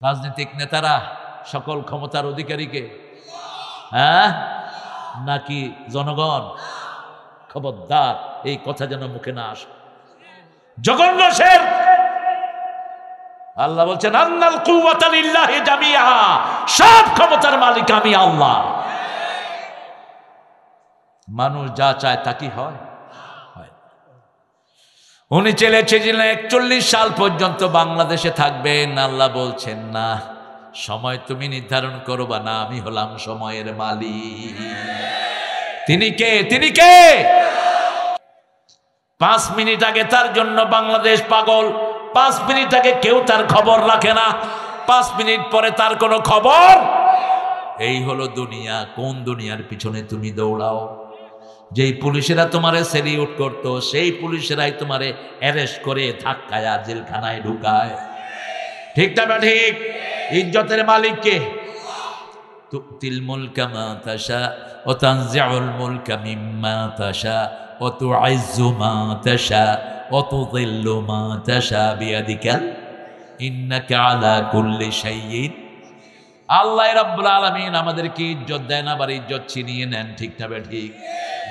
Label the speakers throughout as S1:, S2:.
S1: রাজনৈতিক নেতারা সকল ক্ষমতার অধিকারীকে, হ্যাঁ নাকি জনগণ? খবরদার এই কথা যেন মুখে না আসে। জঘন্য শের। আল্লাহ বলছেন আন্নাল কুওয়াতা লিল্লাহি জামিআ, সব ক্ষমতার মালিক আমি আল্লাহ। মানুষ যা চায় তা কি হয়? উনি চেয়েছিলেন 41 সাল পর্যন্ত বাংলাদেশে থাকবেন। আল্লাহ বলছেন না, সময় তুমি নির্ধারণ করবা না, আমি হলাম সময়ের মালিক। তিনি কে? তিনি কে? 5 মিনিট আগে তার জন্য বাংলাদেশ পাগল, 5 মিনিট আগে কেউ তার খবর রাখে না, 5 মিনিট পরে তার কোনো খবর। এই হলো দুনিয়া। কোন দুনিয়ার পিছনে তুমি দৌড়াও? যেই পুলিশেরা তোমারে সেলিউট করতো, সেই পুলিশেরাই তোমারে অ্যারেস্ট করে ধাক্কায় জেলখানায় ঢুকায়। ঠিক না ঠিক? ইজ্জতের মালিক কে? তুতিল মুলকা মা তাশা ওয়া তানজিউল মুলকা মিম্মা তাশা ওয়া তুইজ্জু মা তাশা ওয়া তুযিল্লু মা তাশা বিয়াদিকা ইন্নাকা আলা কুল্লি শাইইন। আল্লাহ রাব্বুল আলামিন আমাদেরকে ইজ্জত দেন, আবার ইজ্জত ছিনিয়ে নেন। ঠিক না ঠিক?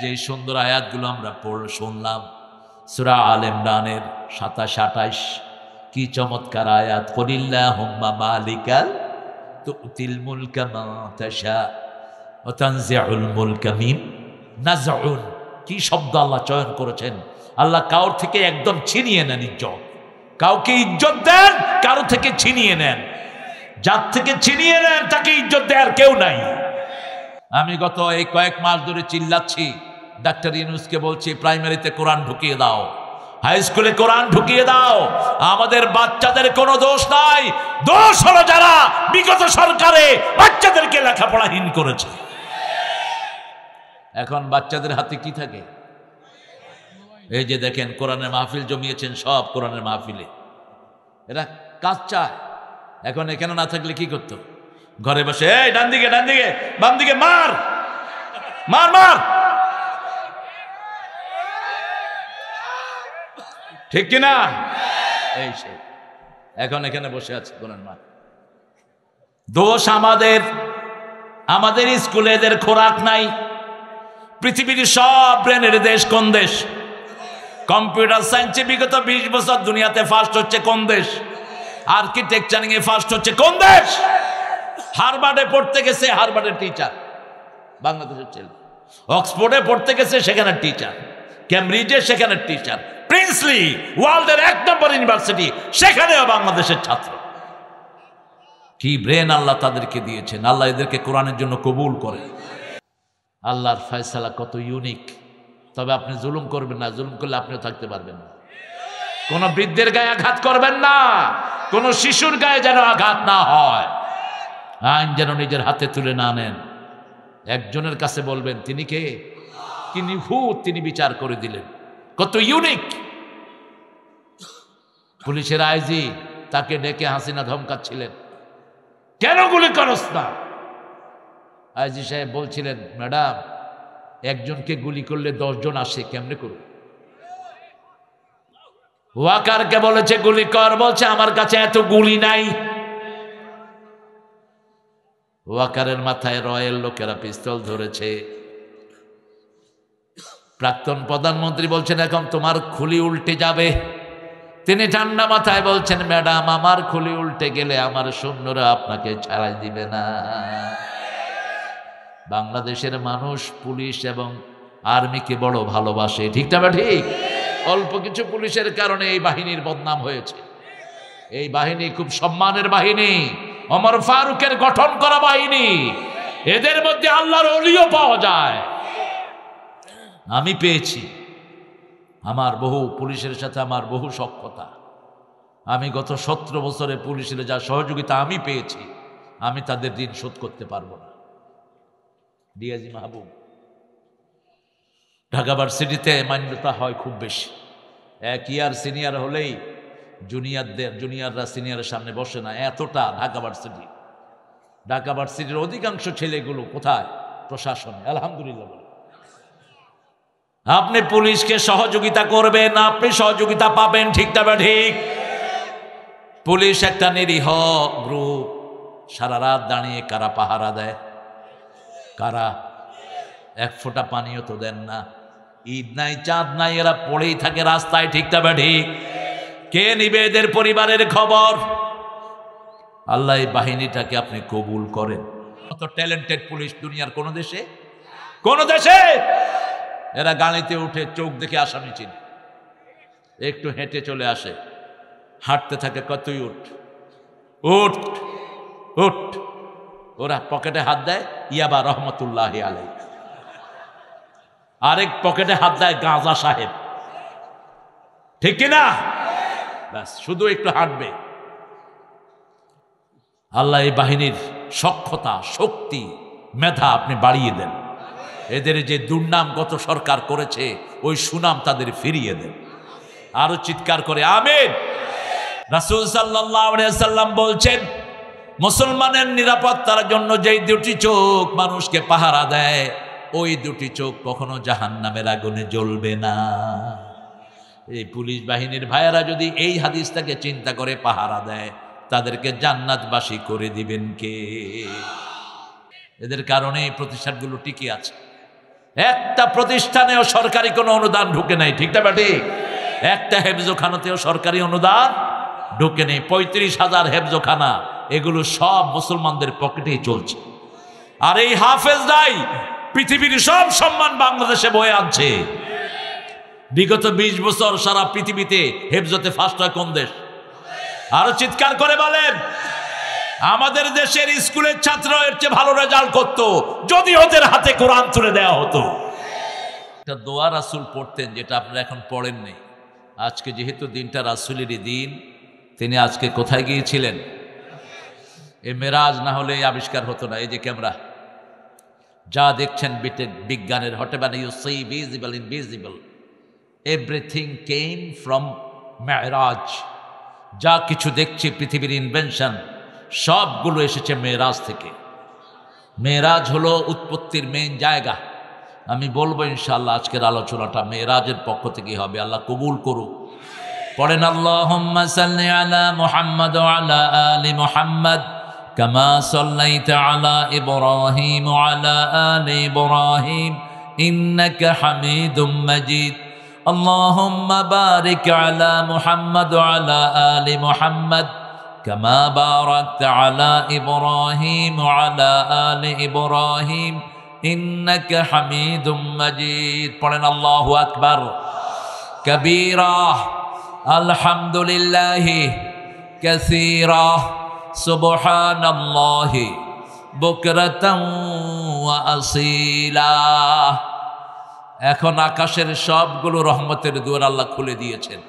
S1: যে সুন্দর আয়াতগুলো আমরা শুনলাম সূরা আল ইমরানের 27-28, কি চমৎকার আয়াত। কুলিল্লাহুম্মা মালিকাল তুতিল মুলকা মা তাশা ওয়া তানজিউল মুলকা মিম নাজউন। কি শব্দ আল্লাহ চয়ন করেছেন! আল্লাহ কাউর থেকে একদম ছিনিয়ে নেন ইজ্জত। কাউকে ইজ্জত দেন, কারো থেকে ছিনিয়ে নেন। যার থেকে ছিনিয়ে নেন তাকে ইজ্জত দেওয়ার কেউ নাই। আমি গত এই কয়েক মাস ধরে চিল্লাচ্ছি, ডাক্তার ইউনূসকে বলছি প্রাইমারিতে কোরআন ঢুকিয়ে দাও, হাই স্কুলে কোরআন ঢুকিয়ে দাও। আমাদের বাচ্চাদের কোনো দোষ নাই, দোষ হলো যারা বিগত সরকারে বাচ্চাদেরকে লেখাপড়াহীন করেছে। এখন বাচ্চাদের হাতে কি থাকে? এই যে দেখেন কোরআনের মাহফিল জমিয়েছেন, সব কোরআনের মাহফিলে এরা কাজ চায়। এখন এখানে না থাকলে কি করতো? ঘরে বসে এই ডান দিকে ডান দিকে বাম দিকে মার মার মার, ঠিক কিনা? এই সে এখন এখানে বসে আছে কোরআন মা। দোষ আমাদের। আমাদের স্কুলে এদের খোরাক নাই। পৃথিবীর সব ব্রেনের দেশ কোন দেশ? কম্পিউটার সায়েন্সে বিগত 20 বছর দুনিয়াতে ফার্স্ট হচ্ছে কোন দেশ? আর্কিটেকচারিং এ ফার্স্ট হচ্ছে কোন দেশ? হার্ভার্ডে পড়তে গেছে, হার্ভার্ডের টিচার বাংলাদেশের ছেলে। অক্সফোর্ডে পড়তে গেছে, সেখানের টিচার। ক্যামব্রিজে সেখানের টিচার। প্রিন্সলি, ওয়ার্ল্ডের 1 নম্বর ইউনিভার্সিটি, সেখানেও বাংলাদেশের ছাত্র। কি ব্রেন আল্লাহ তাদেরকে দিয়েছেন! আল্লাহ এদেরকে কোরআনের জন্য কবুল করে। আল্লাহর ফয়সালা কত ইউনিক। তবে আপনি জুলুম করবেন না, জুলুম করলে আপনিও থাকতে পারবেন না। কোন বৃদ্ধের গায়ে আঘাত করবেন না, কোন শিশুর গায়ে যেন আঘাত না হয়। আইন যেন নিজের হাতে তুলে না নেন। একজনের কাছে বলবেন তিনি কে? তিনি ভূত, তিনি বিচার করে দিলেন। কত ইউনিক! পুলিশের আইজি তাকে ডেকে হাসিনা ধমকাচ্ছিলেন, কেন গুলি করস না? আইজি সাহেব বলছিলেন, ম্যাডাম একজনকে গুলি করলে 10 জন আসে, কেমনে করুন? ওয়াকারকে বলেছে গুলি কর, বলছে আমার কাছে এত গুলি নাই। ওয়াকারের মাথায় রয়েল লোকেরা পিস্তল ধরেছে। প্রাক্তন প্রধানমন্ত্রী বলছেন এখন তোমার খুলি উল্টে যাবে। তিনি ঠান্ডা মাথায় বলছেন, ম্যাডাম আমার খুলি উল্টে গেলে আমার সৈন্যরা আপনাকে ছাড়াই দিবে না। বাংলাদেশের মানুষ পুলিশ এবং আর্মিকে বড় ভালোবাসে, ঠিক না ঠিক? অল্প কিছু পুলিশের কারণে এই বাহিনীর বদনাম হয়েছে। এই বাহিনী খুব সম্মানের বাহিনী, ওমর ফারুকের গঠন করা বাহিনী। এদের মধ্যে আল্লাহর ওলিও পাওয়া যায়। আমি পেয়েছি, আমার বহু পুলিশের সাথে আমার বহু সখ্যতা। আমি গত 17 বছরে পুলিশের যা সহযোগিতা আমি পেয়েছি, আমি তাদের ঋণ শোধ করতে পারবো না। ডিআইজি মাহবুব, ঢাকা ভার্সিটিতে মান্যতা হয় খুব বেশি। 1 ইয়ার সিনিয়র হলেই জুনিয়ররা সিনিয়রের সামনে বসে না, এতটা ঢাকা ভার্সিটি। ঢাকা ভার্সিটির অধিকাংশ ছেলেগুলো কোথায়? প্রশাসনে। আলহামদুলিল্লাহ বলে আপনি পুলিশকে সহযোগিতা করবেন, আপনি সহযোগিতা পাবেন, ঠিক না ঠিক? পুলিশ একটা নিরীহ গ্রুপ, সারা রাত দাঁড়িয়ে কারা পাহারা দেয়? কারা? এক ফোঁটা পানিও তো দেন না। ঈদ নাই চাঁদ নাই, এরা পড়েই থাকে রাস্তায়, ঠিক না ঠিক? কে নিবে এদের পরিবারের খবর? আল্লাহ এই বাহিনীটাকে আপনি কবুল করেন। কত ট্যালেন্টেড পুলিশ দুনিয়ার কোন দেশে, কোন দেশে? এরা গাড়িতে উঠে চোখ দেখে আসামি চিনে, একটু হেঁটে চলে আসে, হাঁটতে থাকে, কতই উঠ উঠ উঠ। ওরা পকেটে হাত দেয়, ইয়াবা রহমতুল্লাহ আলাই। আরেক পকেটে হাত দেয় গাঁজা সাহেব, ঠিক কিনা? ব্যাস, শুধু একটু হাঁটবে। আল্লাহ এই বাহিনীর সক্ষমতা, শক্তি, মেধা আপনি বাড়িয়ে দেন। এদের যে দুর্নাম গত সরকার করেছে, ওই সুনাম তাদের ফিরিয়ে দেন। আরো চিৎকার করে আমিন। রাসূল সাল্লাল্লাহু আলাইহি ওয়াসাল্লাম বলছেন, মুসলমানের নিরাপত্তার জন্য যেই দুটি চোখ মানুষকে পাহারা দেয়, ওই দুটি চোখ কখনো জাহান্নামের আগুনে জ্বলবে না। এই পুলিশ বাহিনীর ভাইয়েরা যদি এই হাদিসটাকে চিন্তা করে পাহারা দেয়, তাদেরকে জান্নাতবাসী করে দিবেন কে? এদের কারণে এই প্রতিষ্ঠানগুলো টিকে আছে। একটা প্রতিষ্ঠানেও সরকারি কোনো অনুদান ঢুকে নাই, ঠিক না ঠিক? একটা হেফজোখানাতেও সরকারি অনুদান ঢুকে নেই। 35,000 হেফজোখানা, এগুলো সব মুসলমানদের পকেটেই চলছে। আর এই হাফেজরাই পৃথিবীর সব সম্মান বাংলাদেশে বয়ে আনছে। বিগত 20 বছর সারা পৃথিবীতে হেফজতে ফার্স্ট হয় কোন দেশ? আরো চিৎকার করে বলেন। আমাদের দেশের স্কুলের ছাত্র এর চেয়ে ভালো রেজাল্ট করতো যদি ওদের হাতে কোরআন তুলে দেওয়া হতো। একটা দোয়া রাসূল পড়তেন, যেটা আপনারা এখন পড়েন নাই। আজকে যেহেতু দিনটা রাসূলেরই দিন, তিনি আজকে কোথায় গিয়েছিলেন? এ মেরাজ না হলে আবিষ্কার হতো না। এই যে ক্যামেরা, যা দেখছেন বিজ্ঞানের, whatever you see visible invisible, everything came from মেরাজ। যা কিছু দেখছি পৃথিবীর ইনভেনশন, সবগুলো এসেছে মেরাজ থেকে। মেরাজ হলো উৎপত্তির মেইন জায়গা। আমি বলবো ইনশাআল্লাহ আজকের আলোচনাটা মেরাজের পক্ষ থেকে হবে। আল্লাহ কবুল করুক। পড়েন আল্লাহুম্মা সাল্লি আলা মুহাম্মাদ ওয়া আলা আলি মুহাম্মাদ কামা সাল্লাইতা আলা ইব্রাহিম ওয়া আলা আলি ইব্রাহিম ইন্নাকা হামিদুম মাজিদ। আল্লাহুম্মা বারিক আলা মুহাম্মাদ ওয়া আলা আলি মুহাম্মাদ কামা বারাকতা আলা ইব্রাহিম ওয়া আলা আলি ইব্রাহিম ইন্নাকা হামিদুম মাজিদ। পড়েন আল্লাহু আকবার কবীরা আলহামদুলিল্লাহি কাসীরা সুবহানাল্লাহি বুকরাতাও ওয়া আসীলা। এখন আকাশের সবগুলো রহমতের দুয়ার আল্লাহ খুলে দিয়েছেন।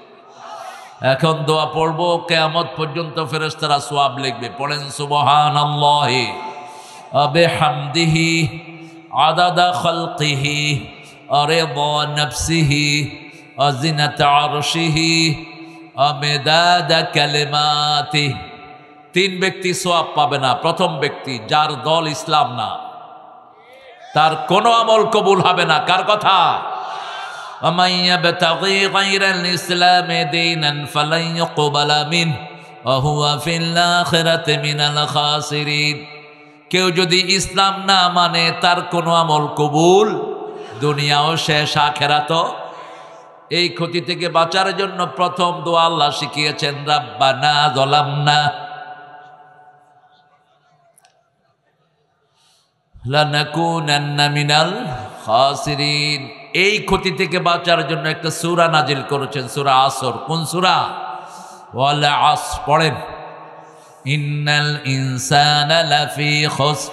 S1: এখন দোয়া পড়বো, কিয়ামত পর্যন্ত ফেরেশতারা সওয়াব লিখবে। পড়েন সুবহানাল্লাহি ওয়া বিহামদিহি আদাদা খালকিহি ওয়া রিদা নাফসিহি ওয়া জিনাতা আরশিহি ওয়া মিদাদা কালিমাতিহি। 3 ব্যক্তি সওয়াব পাবে না। প্রথম ব্যক্তি, যার দল ইসলাম না, তার কোনো আমল কবুল হবে না। কার কথা? ومن يبتغي غير الإسلام دينا فلن يقبل منه وهو في الآخرة من الخاسرين। কেউ যদি ইসলাম না মানে তার কোনো আমল কবুল, দুনিয়াও শেষ, আখিরাতও। এই ক্ষতি থেকে বাঁচার জন্য প্রথম দোয়া আল্লাহ শিখিয়েছেন, রাব্বানা যালামনা লানাকুনান্না মিনাল খাসিরিন। এই ক্ষতি থেকে বাঁচার জন্য একটা সূরা নাজিল করেছেন, সূরা আসর। কোন সূরা? ওয়াল আসর। পড়েন, ইন্নাল ইনসানা লাফি খুসর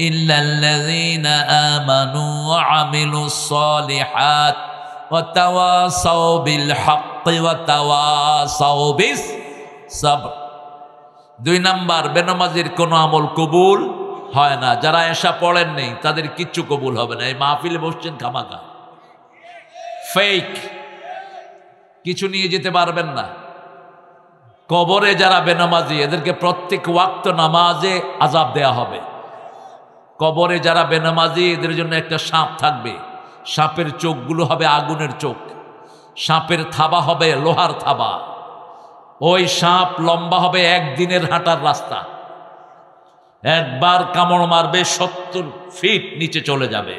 S1: ইল্লাল্লাযীনা আমানু ওয়া আমিলুস সালিহাত ওয়া তাওয়াসাউ বিল হাক্কি ওয়া তাওয়াসাউ বিস সাবর। 2 নাম্বার, বেনামাজির কোনো আমল কবুল হয় না। যারা এশা পড়েন নেই তাদের কিচ্ছু কবুল হবে না। এই মাহফিলে বসছেন খামাকা, ফেক, কিছু নিয়ে যেতে পারবেন না। কবরে যারা বেনামাজি, এদেরকে প্রত্যেক ওয়াক্ত নামাজে আযাব দেয়া হবে। কবরে যারা বেনামাজি, এদের জন্য একটা সাপ থাকবে। সাপের চোখগুলো হবে আগুনের চোখ, সাপের থাবা হবে লোহার থাবা। ওই সাপ লম্বা হবে একদিনের হাঁটার রাস্তা, একবার কামড় মারবে 70 ফিট নিচে চলে যাবে,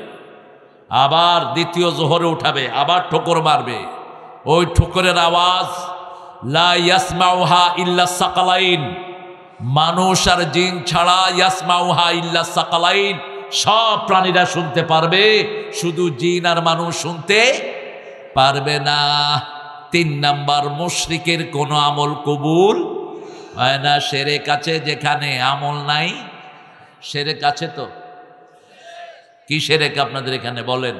S1: আবার দ্বিতীয় জোহরে উঠাবে, আবার ঠোকর মারবে। ওই ঠোকরের আওয়াজ লা ইয়াসমাউহা ইল্লা সাকালাইন, মানুষ আর জিন ছাড়া ইয়াসমাউহা ইল্লা সাকালাইন, সব প্রাণীরা শুনতে পারবে, শুধু জিন আর মানুষ শুনতে পারবে না। 3 নাম্বার, মুশরিকের কোনো আমল কবুল হয় না। শিরক আছে যেখানে আমল নাই, শিরক আছে তো। কি শিরক আপনাদের এখানে বলেন?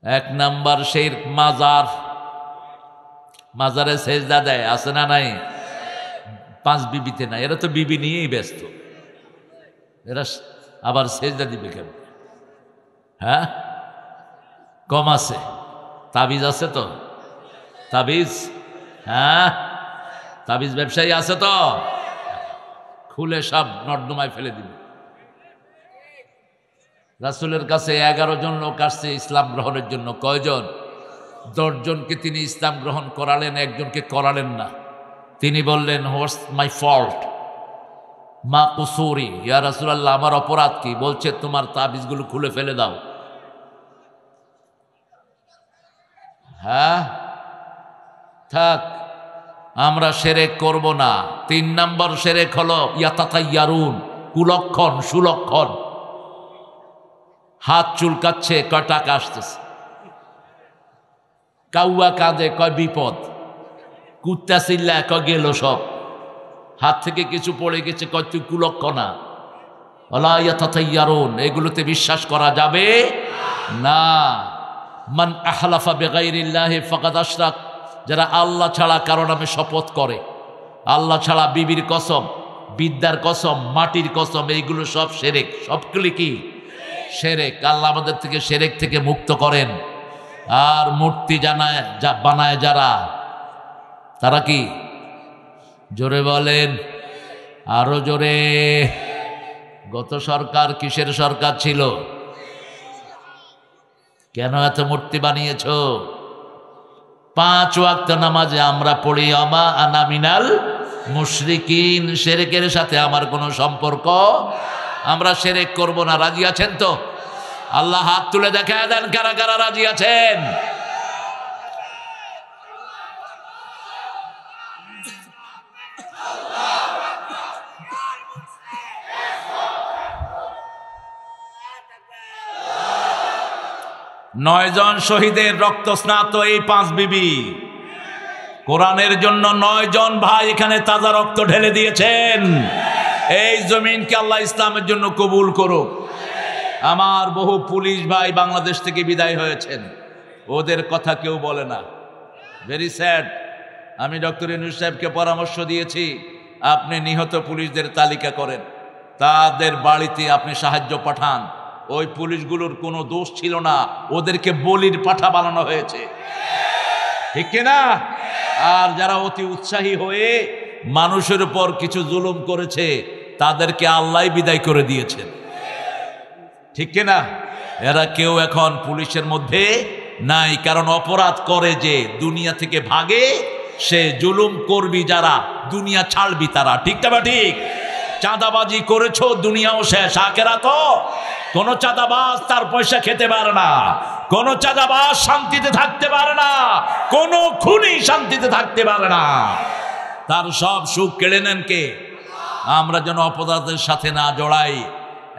S1: 1 নাম্বার শিরক মাজার, মাজারে সেজদা দেয়, আছে না নাই? 5 বিবিতে না, এরা তো বিবি নিয়েই ব্যস্ত, এরা আবার সেজদা দিবে কেন? হ্যাঁ, কম আছে। তাবিজ আছে তো, তাবিজ, হ্যাঁ তাবিজ ব্যবসায়ী আছে তো, খুলে সব নর্দমায় ফেলে দিবে। রাসূলের কাছে 11 জন লোক আসছে ইসলাম গ্রহণের জন্য। কয়জন? 10 জনকে তিনি ইসলাম গ্রহণ করালেন, একজনকে করালেন না। তিনি বললেন, হোয়াটস মাই ফল্ট, মা কুসুরি, ইয়া রাসূলুল্লাহ, আমার অপরাধ কি? বলছে, তোমার তাবিজগুলো খুলে ফেলে দাও। হ্যাঁ, থাক, আমরা শিরক করব না। 3 নম্বর শিরক হলো ইয়াতাতাইয়ারুন, কুলক্ষণ সুলক্ষণ, হাত চুলকাচ্ছে, কয় টাকা আসতেছে, কাউয়া কাঁদে, কয় বিপদ, কুত্তা চিল্লায়, কয় গেল সব, হাত থেকে কিছু পড়ে গেছে, কয় তুই কুলক্ষণা। ওয়ালা ইয়াতাতাইয়ারুন, এগুলোতে বিশ্বাস করা যাবে না। মান আহলাফা বিগাইরিল্লাহি ফাকাদ আশরাক, যারা আল্লাহ ছাড়া কারো নামে শপথ করে, আল্লাহ ছাড়া বিবির কসম, বিদ্যার কসম, মাটির কসম, এইগুলো সব শিরক। সবগুলি কি? শিরক। আল্লাহ আমাদের থেকে শিরক থেকে মুক্ত করেন। আর মূর্তি বানায় যারা, তারা কি? জোরে বলেন, আরো জোরে। গত সরকার কিসের সরকার ছিল? কেন এত মূর্তি বানিয়েছ? 5 ওয়াক্ত নামাজে আমরা পড়ি আমা আনা মিনাল মুশরিকিন, শিরকের সাথে আমার কোনো সম্পর্ক, আমরা শিরক করব না। রাজি আছেন তো? আল্লাহ হাত তুলে দেখায় দেন কারা কারা রাজি আছেন। নয় জন শহীদের রক্ত স্নাত এই 5 বিবি, কোরআনের জন্য 9 জন ভাই এখানে তাজা রক্ত ঢেলে দিয়েছেন। এই জমিনকে আল্লাহ ইসলামের জন্য কবুল করুক। আমার বহু পুলিশ ভাই বাংলাদেশ থেকে বিদায় হয়েছেন, ওদের কথা কেউ বলে না। Very sad. আমি ডক্টর ইউনূস সাহেবকে পরামর্শ দিয়েছি, আপনি নিহত পুলিশদের তালিকা করেন, তাদের বাড়িতে আপনি সাহায্য পাঠান। ওই পুলিশগুলোর কোনো দোষ ছিল না, ওদেরকে বলির পাঠা বানানো হয়েছে, ঠিক কিনা? আর যারা অতি উৎসাহী হয়ে মানুষের উপর কিছু জুলুম করেছে, তাদেরকে আল্লাহ বিদায় করে দিয়েছেন, ঠিক কিনা? এরা কেউ এখন পুলিশের মধ্যে নাই, কারণ অপরাধ করে যে দুনিয়া থেকে ভাগে, সে জুলুম করবি যারা, দুনিয়া ছাড়বি তারা, ঠিক না? ঠিক। চাঁদাবাজি করেছো, দুনিয়াও শেষ, আখিরাতও। কোন চাঁদাবাজ তার পয়সা খেতে পারে না, কোন চাঁদাবাজ শান্তিতে থাকতে পারে না, কোন খুনি শান্তিতে থাকতে পারে না, তার সব সুখ কেড়ে নেন কে? আমরা যেন অপরাধের সাথে না জড়াই।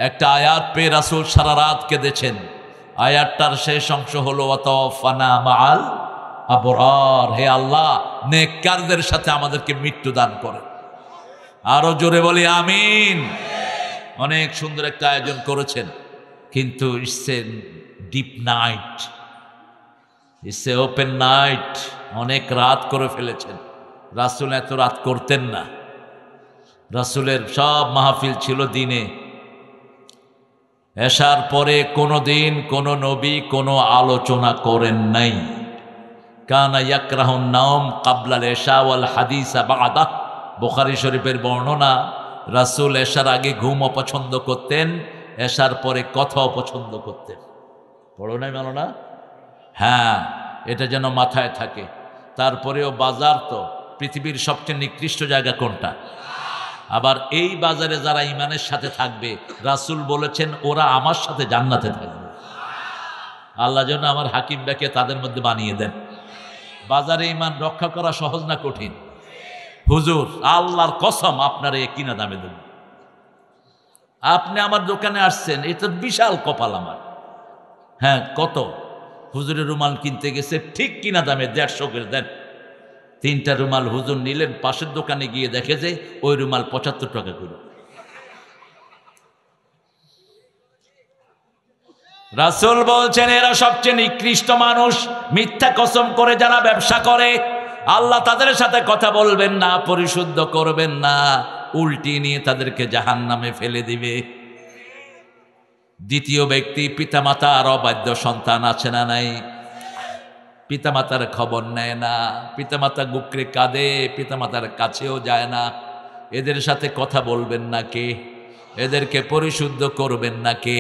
S1: একটা আয়াত পেয়ে রাসূল সারা রাত কেঁদেছেন। আয়াতটার শেষ অংশ হলো ওয়াতাওয়াফানা মাআল আবরার, হে আল্লাহ নেককারদের সাথে আমাদেরকে মৃত্যু দান করেন। আরো জোরে বলি আমিন। অনেক সুন্দর একটা আয়োজন করেছেন, কিন্তু it's a deep night, it's a open night. অনেক রাত করে ফেলেছেন। রাসূল এত রাত করতেন না, রাসূলের সব মাহফিল ছিল দিনে। এশার পরে কোনো দিন কোনো নবী কোনো আলোচনা করেন নাই। কানা ইয়াকরাহুন নাওম কাবলাল এশা ওয়াল হাদিসা বাদা, বুখারী শরীফের বর্ণনা। রাসূল এশার আগে ঘুম অপছন্দ করতেন, এশার পরে কথা অপছন্দ করতেন। পড়ো নাই মানো না? হ্যাঁ, এটা যেন মাথায় থাকে। তারপরেও বাজার তো পৃথিবীর সবচেয়ে নিকৃষ্ট জায়গা কোনটা? আবার এই বাজারে যারা ইমানের সাথে থাকবে, রাসূল বলেছেন ওরা আমার সাথে জান্নাতে থাকবে। আল্লাহ যেন আমার হাকিম ব্যাকে তাদের মধ্যে বানিয়ে দেন। বাজারে ইমান রক্ষা করা সহজ না কঠিন? হুজুর আল্লাহর কসম আপনার এ কিনা দামে দেব। আপনি আমার দোকানে আসছেন, এটা বিশাল কপাল আমার। হ্যাঁ কত? হুজুরের রুমাল কিনতে গেছে, ঠিক কিনা দামে 150 করে দেন। 3টা রুমাল হুজুর নিলেন, পাশের দোকানে গিয়ে দেখে যে ওই রুমাল 75 টাকা করে। রাসূল বলছেন এরা সবচেয়ে নিকৃষ্ট মানুষ। মিথ্যা কসম করে যারা ব্যবসা করে, আল্লাহ তাদের সাথে কথা বলবেন না, পরিশুদ্ধ করবেন না, উল্টি নিয়ে তাদেরকে জাহান্নামে ফেলে দিবে। দ্বিতীয় ব্যক্তি, পিতামাতার অবাধ্য সন্তান আছে না নাই? পিতামাতার খবর নেয় না, পিতামাতা বুকরে কাঁদে, পিতামাতার কাছেও যায় না। এদের সাথে কথা বলবেন না কে? এদেরকে পরিশুদ্ধ করবেন না কে?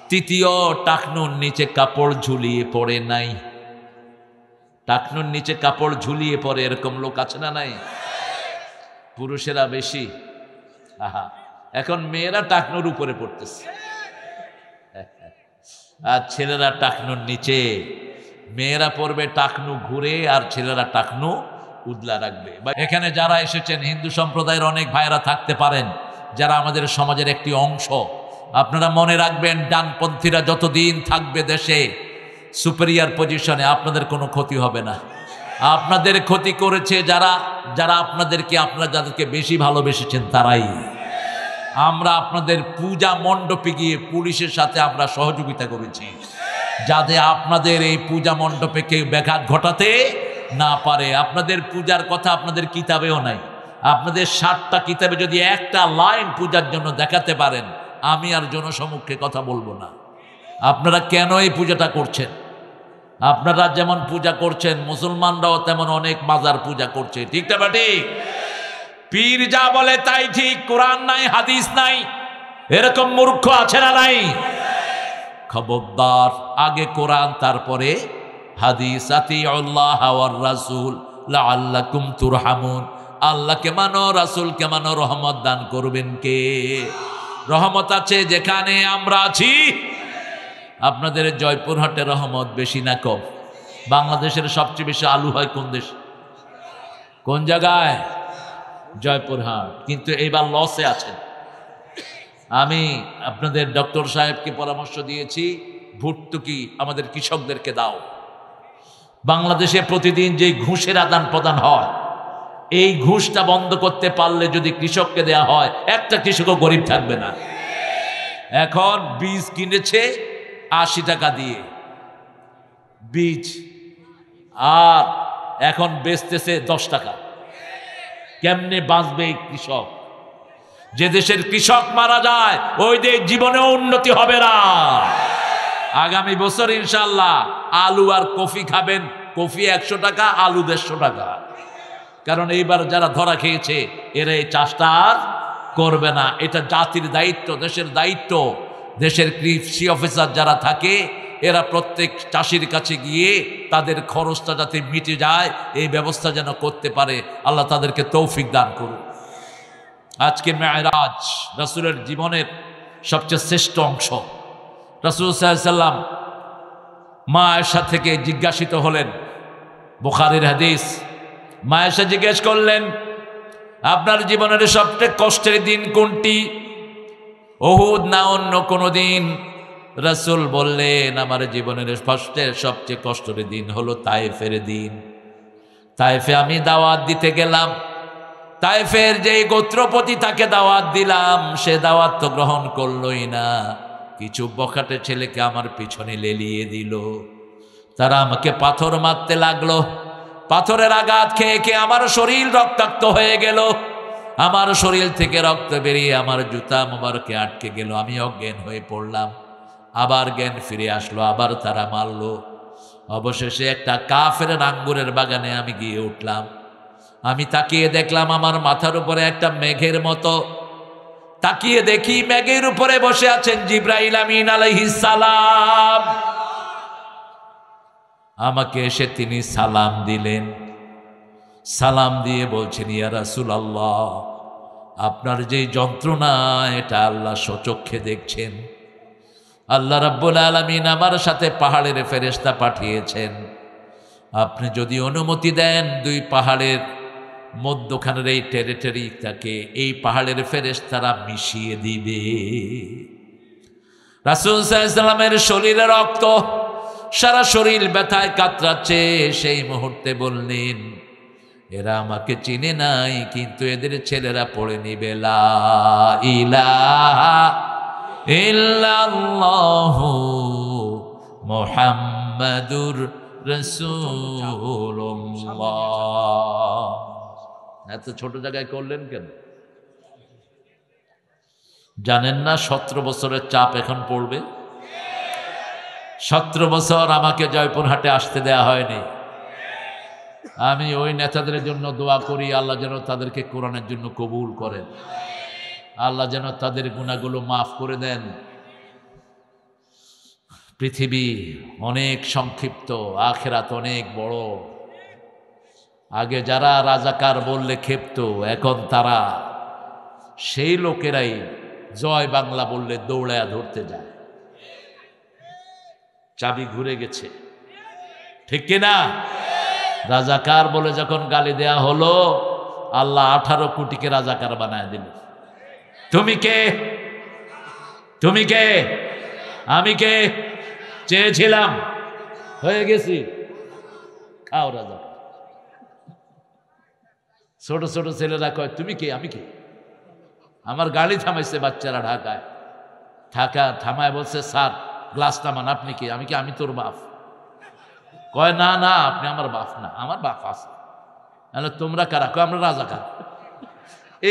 S1: তৃতীয়, টাকনুর নিচে কাপড় ঝুলিয়ে পড়ে নাই। টাকনুর নিচে কাপড় ঝুলিয়ে পড়ে এরকম লোক আছে না নাই? পুরুষেরা বেশি। আহা, এখন মেয়েরা টাকনুর উপরে পড়তেছে আর ছেলেরা টাকনুর নিচে। মেয়েরা পড়বে টাকনু ঘুরে আর ছেলেরা টাকনু উদলা রাখবে। এখানে যারা এসেছেন হিন্দু সম্প্রদায়ের অনেক ভাইরা থাকতে পারেন, যারা আমাদের সমাজের একটি অংশ। আপনারা মনে রাখবেন, ডানপন্থীরা যতদিন থাকবে দেশে সুপেরিয়ার পজিশনে, আপনাদের কোনো ক্ষতি হবে না। আপনাদের ক্ষতি করেছে যারা যারা আপনাদেরকে, আপনারা যাদেরকে বেশি ভালোবেসেছেন তারাই। আমরা আপনাদের পূজা মণ্ডপে গিয়ে পুলিশের সাথে আমরা সহযোগিতা করেছি, যাতে আপনাদের এই পূজা মণ্ডপে কেউ ব্যাঘাত ঘটাতে না পারে। আপনাদের পূজার কথা আপনাদের কিতাবেও নাই। আপনাদের 60টা কিতাবে যদি একটা লাইন পূজার জন্য দেখাতে পারেন, আমি আর জনসমক্ষে কথা বলবো না। আপনারা কেন এই পূজাটা করছেন? আপনারা যেমন পূজা করছেন, মুসলমানরাও তেমন অনেক মাজার পূজা করছে, ঠিক না বেটি? পীর যা বলে তাই ঠিক, কোরআন নাই হাদিস নাই, এরকম মূর্খ আছে না নাই? খবরদার, আগে কোরআন তারপরে হাদিস। আতিউল্লাহ ওয়ার রাসূল লাআল্লাকুম তুরহামুন। আল্লাহকে মানো, রাসূলকে মানো, রহমত দান করবেন কে? রহমত আছে যেখানে আমরা আছি। আপনাদের জয়পুরহাটে রহমত বেশি না কম? বাংলাদেশের সবচেয়ে বেশি আলু হয় কোন দেশ? কোন জায়গায়? জয়পুরহাট। কিন্তু এইবার লসে আছেন। আমি আপনাদের ডক্টর সাহেবকে পরামর্শ দিয়েছি, ভর্তুকি আমাদের কৃষকদেরকে দাও। বাংলাদেশে প্রতিদিন যে ঘুষের আদান প্রদান হয়, এই ঘুষটা বন্ধ করতে পারলে যদি কৃষককে দেয়া হয়, একটা কৃষকও গরিব থাকবে না। এখন বীজ কিনেছে 80 টাকা দিয়ে বীজ, আর এখন বেচতেছে 10 টাকা। কেমনে বাঁচবে এই কৃষক? যে দেশের কৃষক মারা যায়, ওই দেশ জীবনেও উন্নতি হবে না। আগামী বছর ইনশাল্লাহ আলু আর কফি খাবেন, কফি 100 টাকা, আলু 150 টাকা। কারণ এইবার যারা ধরা খেয়েছে এরা এই চাষটা আর করবে না। এটা জাতির দায়িত্ব, দেশের দায়িত্ব। দেশের কৃষি অফিসার যারা থাকে, এরা প্রত্যেক চাষির কাছে গিয়ে তাদের খরচটা যাতে মিটে যায়, এই ব্যবস্থা যেন করতে পারে। আল্লাহ তাদেরকে তৌফিক দান করুন। আজকে মেরাজ রাসূলের জীবনের সবচেয়ে শ্রেষ্ঠ অংশ। রাসূল সাল্লাল্লাহু আলাইহি সাল্লাম মা আয়েশা থেকে জিজ্ঞাসিত হলেন, বুখারীর হাদিস। মা আয়েশা জিজ্ঞেস করলেন, আপনার জীবনের সবচেয়ে কষ্টের দিন কোনটি? উহুদ না অন্য কোনো দিন? রাসূল বললেন, আমার জীবনের সবচেয়ে কষ্টের দিন হলো তায়েফের দিন। তায়েফে আমি দাওয়াত দিতে গেলাম। তায়েফের যে গোত্রপতি, তাকে দাওয়াত দিলাম, সে দাওয়াত তো গ্রহণ করলই না। কিছু বখাটে ছেলেকে আমার পিছনে লেলিয়ে দিল। তারা আমাকে পাথর মারতে লাগলো। পাথরের আঘাত খেয়ে খেয়ে আমার শরীর রক্তাক্ত হয়ে গেল। আমার শরীর থেকে রক্ত বেরিয়ে আমার জুতা মোবারকে আটকে গেল। আমি অজ্ঞান হয়ে পড়লাম। আবার জ্ঞান ফিরে আসলো, আবার তারা মারলো। অবশেষে একটা কাফের আঙ্গুরের বাগানে আমি গিয়ে উঠলাম। আমি তাকিয়ে দেখলাম আমার মাথার উপরে একটা মেঘের মতো। তাকিয়ে দেখি মেঘের উপরে বসে আছেন জিবরাইল আমিন আলাইহিস সালাম। আমাকে এসে তিনি সালাম দিলেন। সালাম দিয়ে বলছেন, ইয়া রাসূলুল্লাহ, আপনার যে যন্ত্রণা এটা আল্লাহ স্বচক্ষে দেখছেন। আল্লাহ রাব্বুল আলামিন আমার সাথে পাহাড়ের ফেরেশতা পাঠিয়েছেন। আপনি যদি অনুমতি দেন, দুই পাহাড়ের মধ্যখানের এই টেরিটরিটাকে এই পাহাড়ের ফেরেশতারা মিশিয়ে দিবে। রাসূল সাল্লাল্লাহু আলাইহি ওয়াসাল্লামের শরীরে রক্ত, সারা শরীর ব্যথায় কাতরাচ্ছে। সেই মুহূর্তে বললেন, এরা আমাকে চিনে নাই, কিন্তু এদের ছেলেরা পড়ে নিবে লা ইলাহা ইল্লাল্লাহু মুহাম্মাদুর রাসূলুল্লাহ। এত ছোট জায়গায় করলেন কেন? জানেন না 17 বছরের চাপ এখন পড়বে? 17 বছর আমাকে জয়পুরহাটে আসতে দেয়া হয়নি। আমি ওই নেতাদের জন্য দোয়া করি, আল্লাহ যেন তাদেরকে কোরআনের জন্য কবুল করেন, আল্লাহ যেন তাদের গুনাহগুলো মাফ করে দেন। পৃথিবী অনেক সংক্ষিপ্ত, আখিরাত অনেক বড়। আগে যারা রাজাকার বললে ক্ষেপ্ত, এখন তারা সেই লোকেরাই জয় বাংলা বললে দৌড়ায়া ধরতে যায়। চাবি ঘুরে গেছে, ঠিক কিনা? রাজাকার বলে যখন গালি দেয়া হলো, আল্লাহ 18 কোটিকে রাজাকার বানায় দিল। তুমি কে? তুমি কে? আমি কে? চেয়েছিলাম, হয়ে গেছি। খাও রাজাকার। ছোট ছোট ছেলেরা কয়, তুমি কে? আমি কে? আমার গাড়ি থামাইছে বাচ্চারা ঢাকায়, থামায় বলছে, স্যার গ্লাস নামান। আপনি কি? আমি কি? আমি তোর বাপ। কয়, না না, আপনি আমার বাপ না, আমার বাপ আছে। তাহলে তোমরা কারা? কয়, আমরা রাজাকার।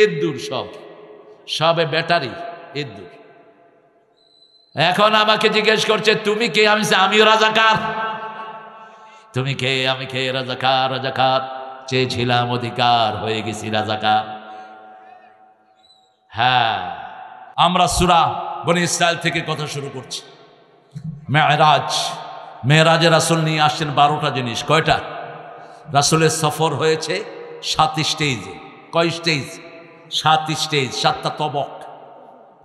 S1: এর দূর সবে ব্যাটারি, এর দূর। এখন আমাকে জিজ্ঞেস করছে, তুমি কে? আমিও রাজাকার। তুমি কে? আমি কে? রাজাকার। রাজাকার চেয়েছিলাম অধিকার, হয়ে গেছি রাজাকার। হ্যাঁ, আমরা সূরা বনী ইসরাইল থেকে কথা শুরু করছি। মেরাজে রাসূল নিয়ে আসছেন 12টা জিনিস। কয়টা? রাসূলের সফর হয়েছে 7 স্টেজে। কয় স্টেজ? 7 স্টেজ, 7টা তবক।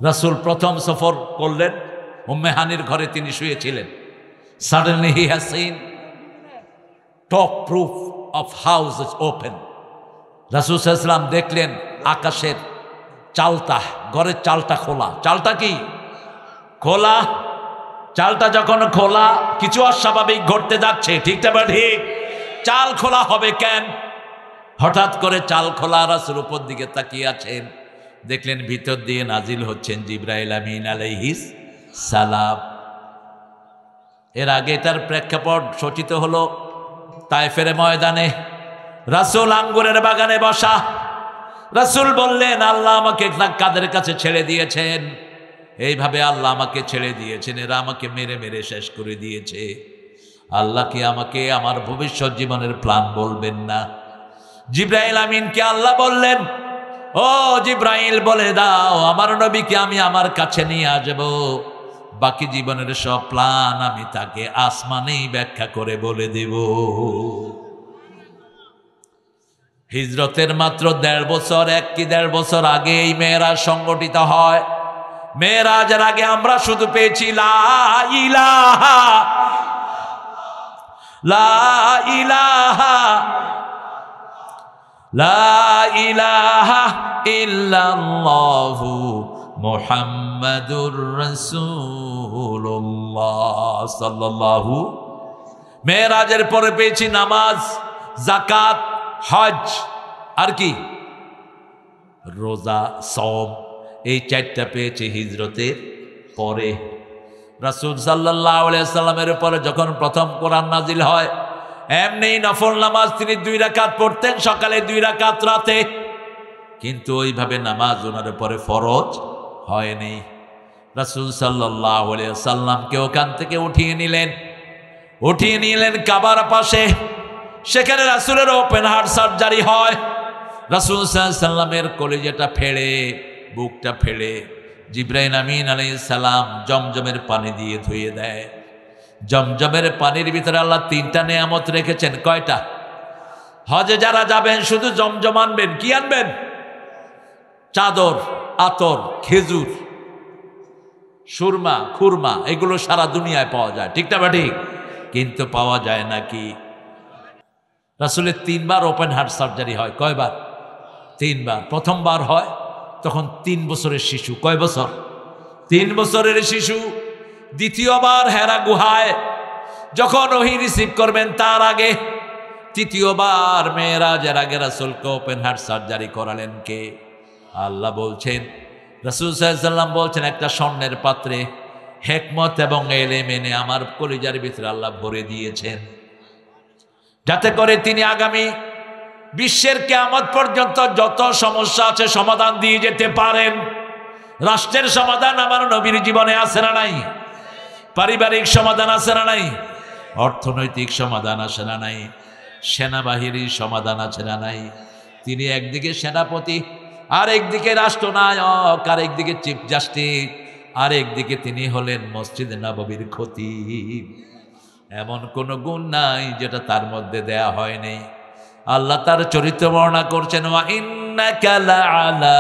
S1: রাসূল প্রথম সফর করলেন, উম্মে হানির ঘরে তিনি শুয়েছিলেন। Suddenly he has seen top proof of house is open. রাসূল সাল্লাল্লাহু আলাইহি ওয়াসাল্লাম দেখলেন আকাশের চালটা, ঘরের চালটা খোলা। চালটা কি? খোলা। চালটা যখন খোলা, কিছু অস্বাভাবিক ঘটতে যাচ্ছে, ঠিক না? ঠিক। চাল খোলা হবে কেন? হঠাৎ করে চাল খোলা। রাসূল উপর দিকে তাকিয়ে আছেন, দেখলেন ভিতর দিয়ে নাজিল হচ্ছেন জিবরাইল আমিন আলাইহিস সালাম। এর আগে তার প্রেক্ষাপট সূচিত হলো তায়েফের ময়দানে। রাসূল আঙ্গুরের বাগানে বসা। রাসূল বললেন, আল্লাহ আমাকে কাদের কাছে ছেড়ে দিয়েছেন? এইভাবে আল্লাহ আমাকে ছেড়ে দিয়েছেন, এরা আমাকে মেরে মেরে শেষ করে দিয়েছে। আল্লাহ কি আমাকে আমার ভবিষ্যৎ জীবনের প্ল্যান বলবেন না? জিবরাইল আমিনকে আল্লাহ বললেন, ও জিবরাইল, বলে দাও আমার নবীকে আমি আমার কাছে নিয়ে আসব, বাকি জীবনের সব প্ল্যান আমি তাকে আসমানেই ব্যাখ্যা করে বলে দেব। হিজরতের মাত্র 1.5 বছর, 1 কি 1.5 বছর আগে এই মেয়েরাজ সংগঠিত হয়। মেয়েরাজের আগে আমরা শুধু পেয়েছি লা ইলাহা, লা ইলাহা, লা ইলাহা ইল্লাল্লাহু মুহাম্মাদুর রাসূলুল্লাহ সাল্লাল্লাহু। মেয়েরাজের পরে পেয়েছি নামাজ, যাকাত, হজ, আর কি? রোজা, সওম। এই 4টা পেয়েছে হিজরতের পরে। রাসূল সাল্লাল্লাহু আলাইহি ওয়াসাল্লামের উপরে যখন প্রথম কোরআন নাজিল হয়, এমনি নফল নামাজ তিনি 2 রাকাত পড়তেন, সকালে 2 রাকাত রাতে। কিন্তু ওইভাবে নামাজ ওনার উপরে ফরজ হয়নি। রাসূল সাল্লাল্লাহু আলাইহি ওয়াসাল্লামকে ওখান থেকে উঠিয়ে নিলেন কাবার পাশে। সেখানে রাসূলের ওপেন হার্ট সার্জারি হয়। রাসূল সাল্লাল্লাহু আলাইহি ওয়াসাল্লামের কলিজাটা ফেড়ে, বুকটা ফেড়ে জিবরাইল আমিন আলাইহিস সালাম জমজমের পানি দিয়ে ধুয়ে দেয়। জমজমের পানির ভিতরে আল্লাহ 3টা নেয়ামত রেখেছেন। কয়টা? হজে যারা যাবেন শুধু জমজম আনবেন, কি আনবেন? চাদর, আতর, খেজুর, সুরমা, খুরমা, এগুলো সারা দুনিয়ায় পাওয়া যায়, ঠিক না বা ঠিক? কিন্তু পাওয়া যায় নাকি? রাসূলের 3 বার ওপেন হার্ট সার্জারি হয়। কয়বার? 3 বার। প্রথমবার হয় তখন 3 বছরের শিশু। কয় বছর? 3 বছরের শিশু। দ্বিতীয়বার হেরা গুহায় যখন ওহী রিসিভ করবেন তার আগে, তৃতীয়বার মেরাজের আগে রাসূলকে ওপেন হার্ট সার্জারি করালেন কে? আল্লাহ বলছেন, রাসূল সাল্লাল্লাহু আলাইহি ওয়াসাল্লাম বলছেন, একটা স্বর্ণের পাত্রে হিকমত এবং ইলম এনে আমার কলিজার ভিতরে আল্লাহ ভরে দিয়েছেন, যাতে করে তিনি আগামী বিশ্বের কিয়ামত পর্যন্ত যত সমস্যা আছে সমাধান দিয়ে যেতে পারেন। রাষ্ট্রের সমাধান আমার নবীর জীবনে আছে না নাই? পারিবারিক সমাধান আছে না নাই? অর্থনৈতিক সমাধান আছে না নাই? সেনাবাহিনীর সমাধান আছে না নাই? তিনি একদিকে সেনাপতি, আর একদিকে রাষ্ট্রনায়ক, আর একদিকে চিফ জাস্টিস, আর একদিকে তিনি হলেন মসজিদ নববীর খতিব। এমন কোন গুণ নাই যেটা তার মধ্যে দেয়া হয়নি। আল্লাহ তার চরিত্র বর্ণনা করছেন, ওয়া ইন্নাকা লাআলা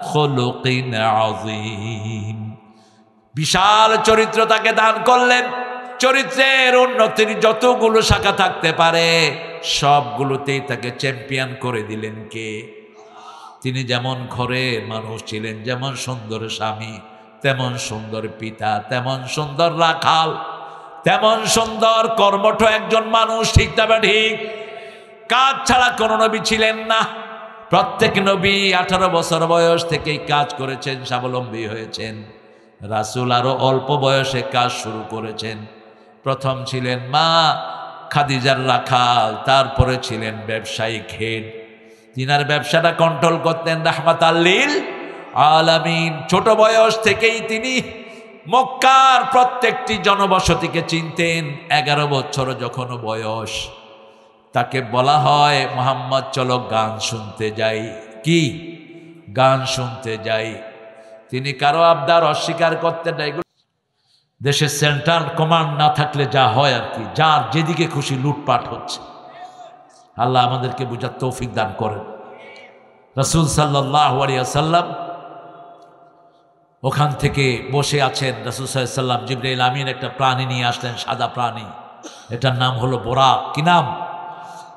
S1: খুলুকিন আযীম। বিশাল চরিত্র তাকে দান করলেন। চরিত্রের উন্নতির যতগুলো শাখা থাকতে পারে সবগুলোতেই তাকে চ্যাম্পিয়ন করে দিলেন কে? তিনি যেমন ঘরের মানুষ ছিলেন, যেমন সুন্দর স্বামী, তেমন সুন্দর পিতা, তেমন সুন্দর রাখাল, তেমন সুন্দর কর্মঠ একজন মানুষ, ঠিক না ঠিক? কাজ ছাড়া কোন নবী ছিলেন না। প্রত্যেক নবী 18 বছর বয়স থেকেই কাজ করেছেন, স্বাবলম্বী হয়েছেন। রাসূল আরো অল্প বয়সে কাজ শুরু করেছেন। প্রথম ছিলেন মা খাদিজার রাখাল, তারপরে ছিলেন ব্যবসায়িক হেড। তিনার ব্যবসাটা কন্ট্রোল করতেন রাহমাতাল লিল আলামিন। ছোট বয়স থেকেই তিনি মক্কার প্রত্যেকটি জনবসতিকে চিনতেন। 11 বছর যখন বয়স, তাকে বলা হয়, মুহাম্মদ চলো গান শুনতে যাই। কি গান শুনতে যাই? তিনি কারো আবদার অস্বীকার করতেন না। এগুলো দেশের সেন্ট্রাল কমান্ড না থাকলে যা হয় আর কি, যার যেদিকে খুশি লুটপাট হচ্ছে। আল্লাহ আমাদেরকে বুঝার তৌফিক দান করেন। রাসূল সাল্লাল্লাহু আলাইহি ওয়াসাল্লাম ওখান থেকে বসে আছেন। রাসূল সাল্লাল্লাহু আলাইহি ওয়াসাল্লাম, জিবরাইল আমিন একটা প্রাণী নিয়ে আসলেন, সাদা প্রাণী। এটার নাম হলো বোরাক। কি নাম?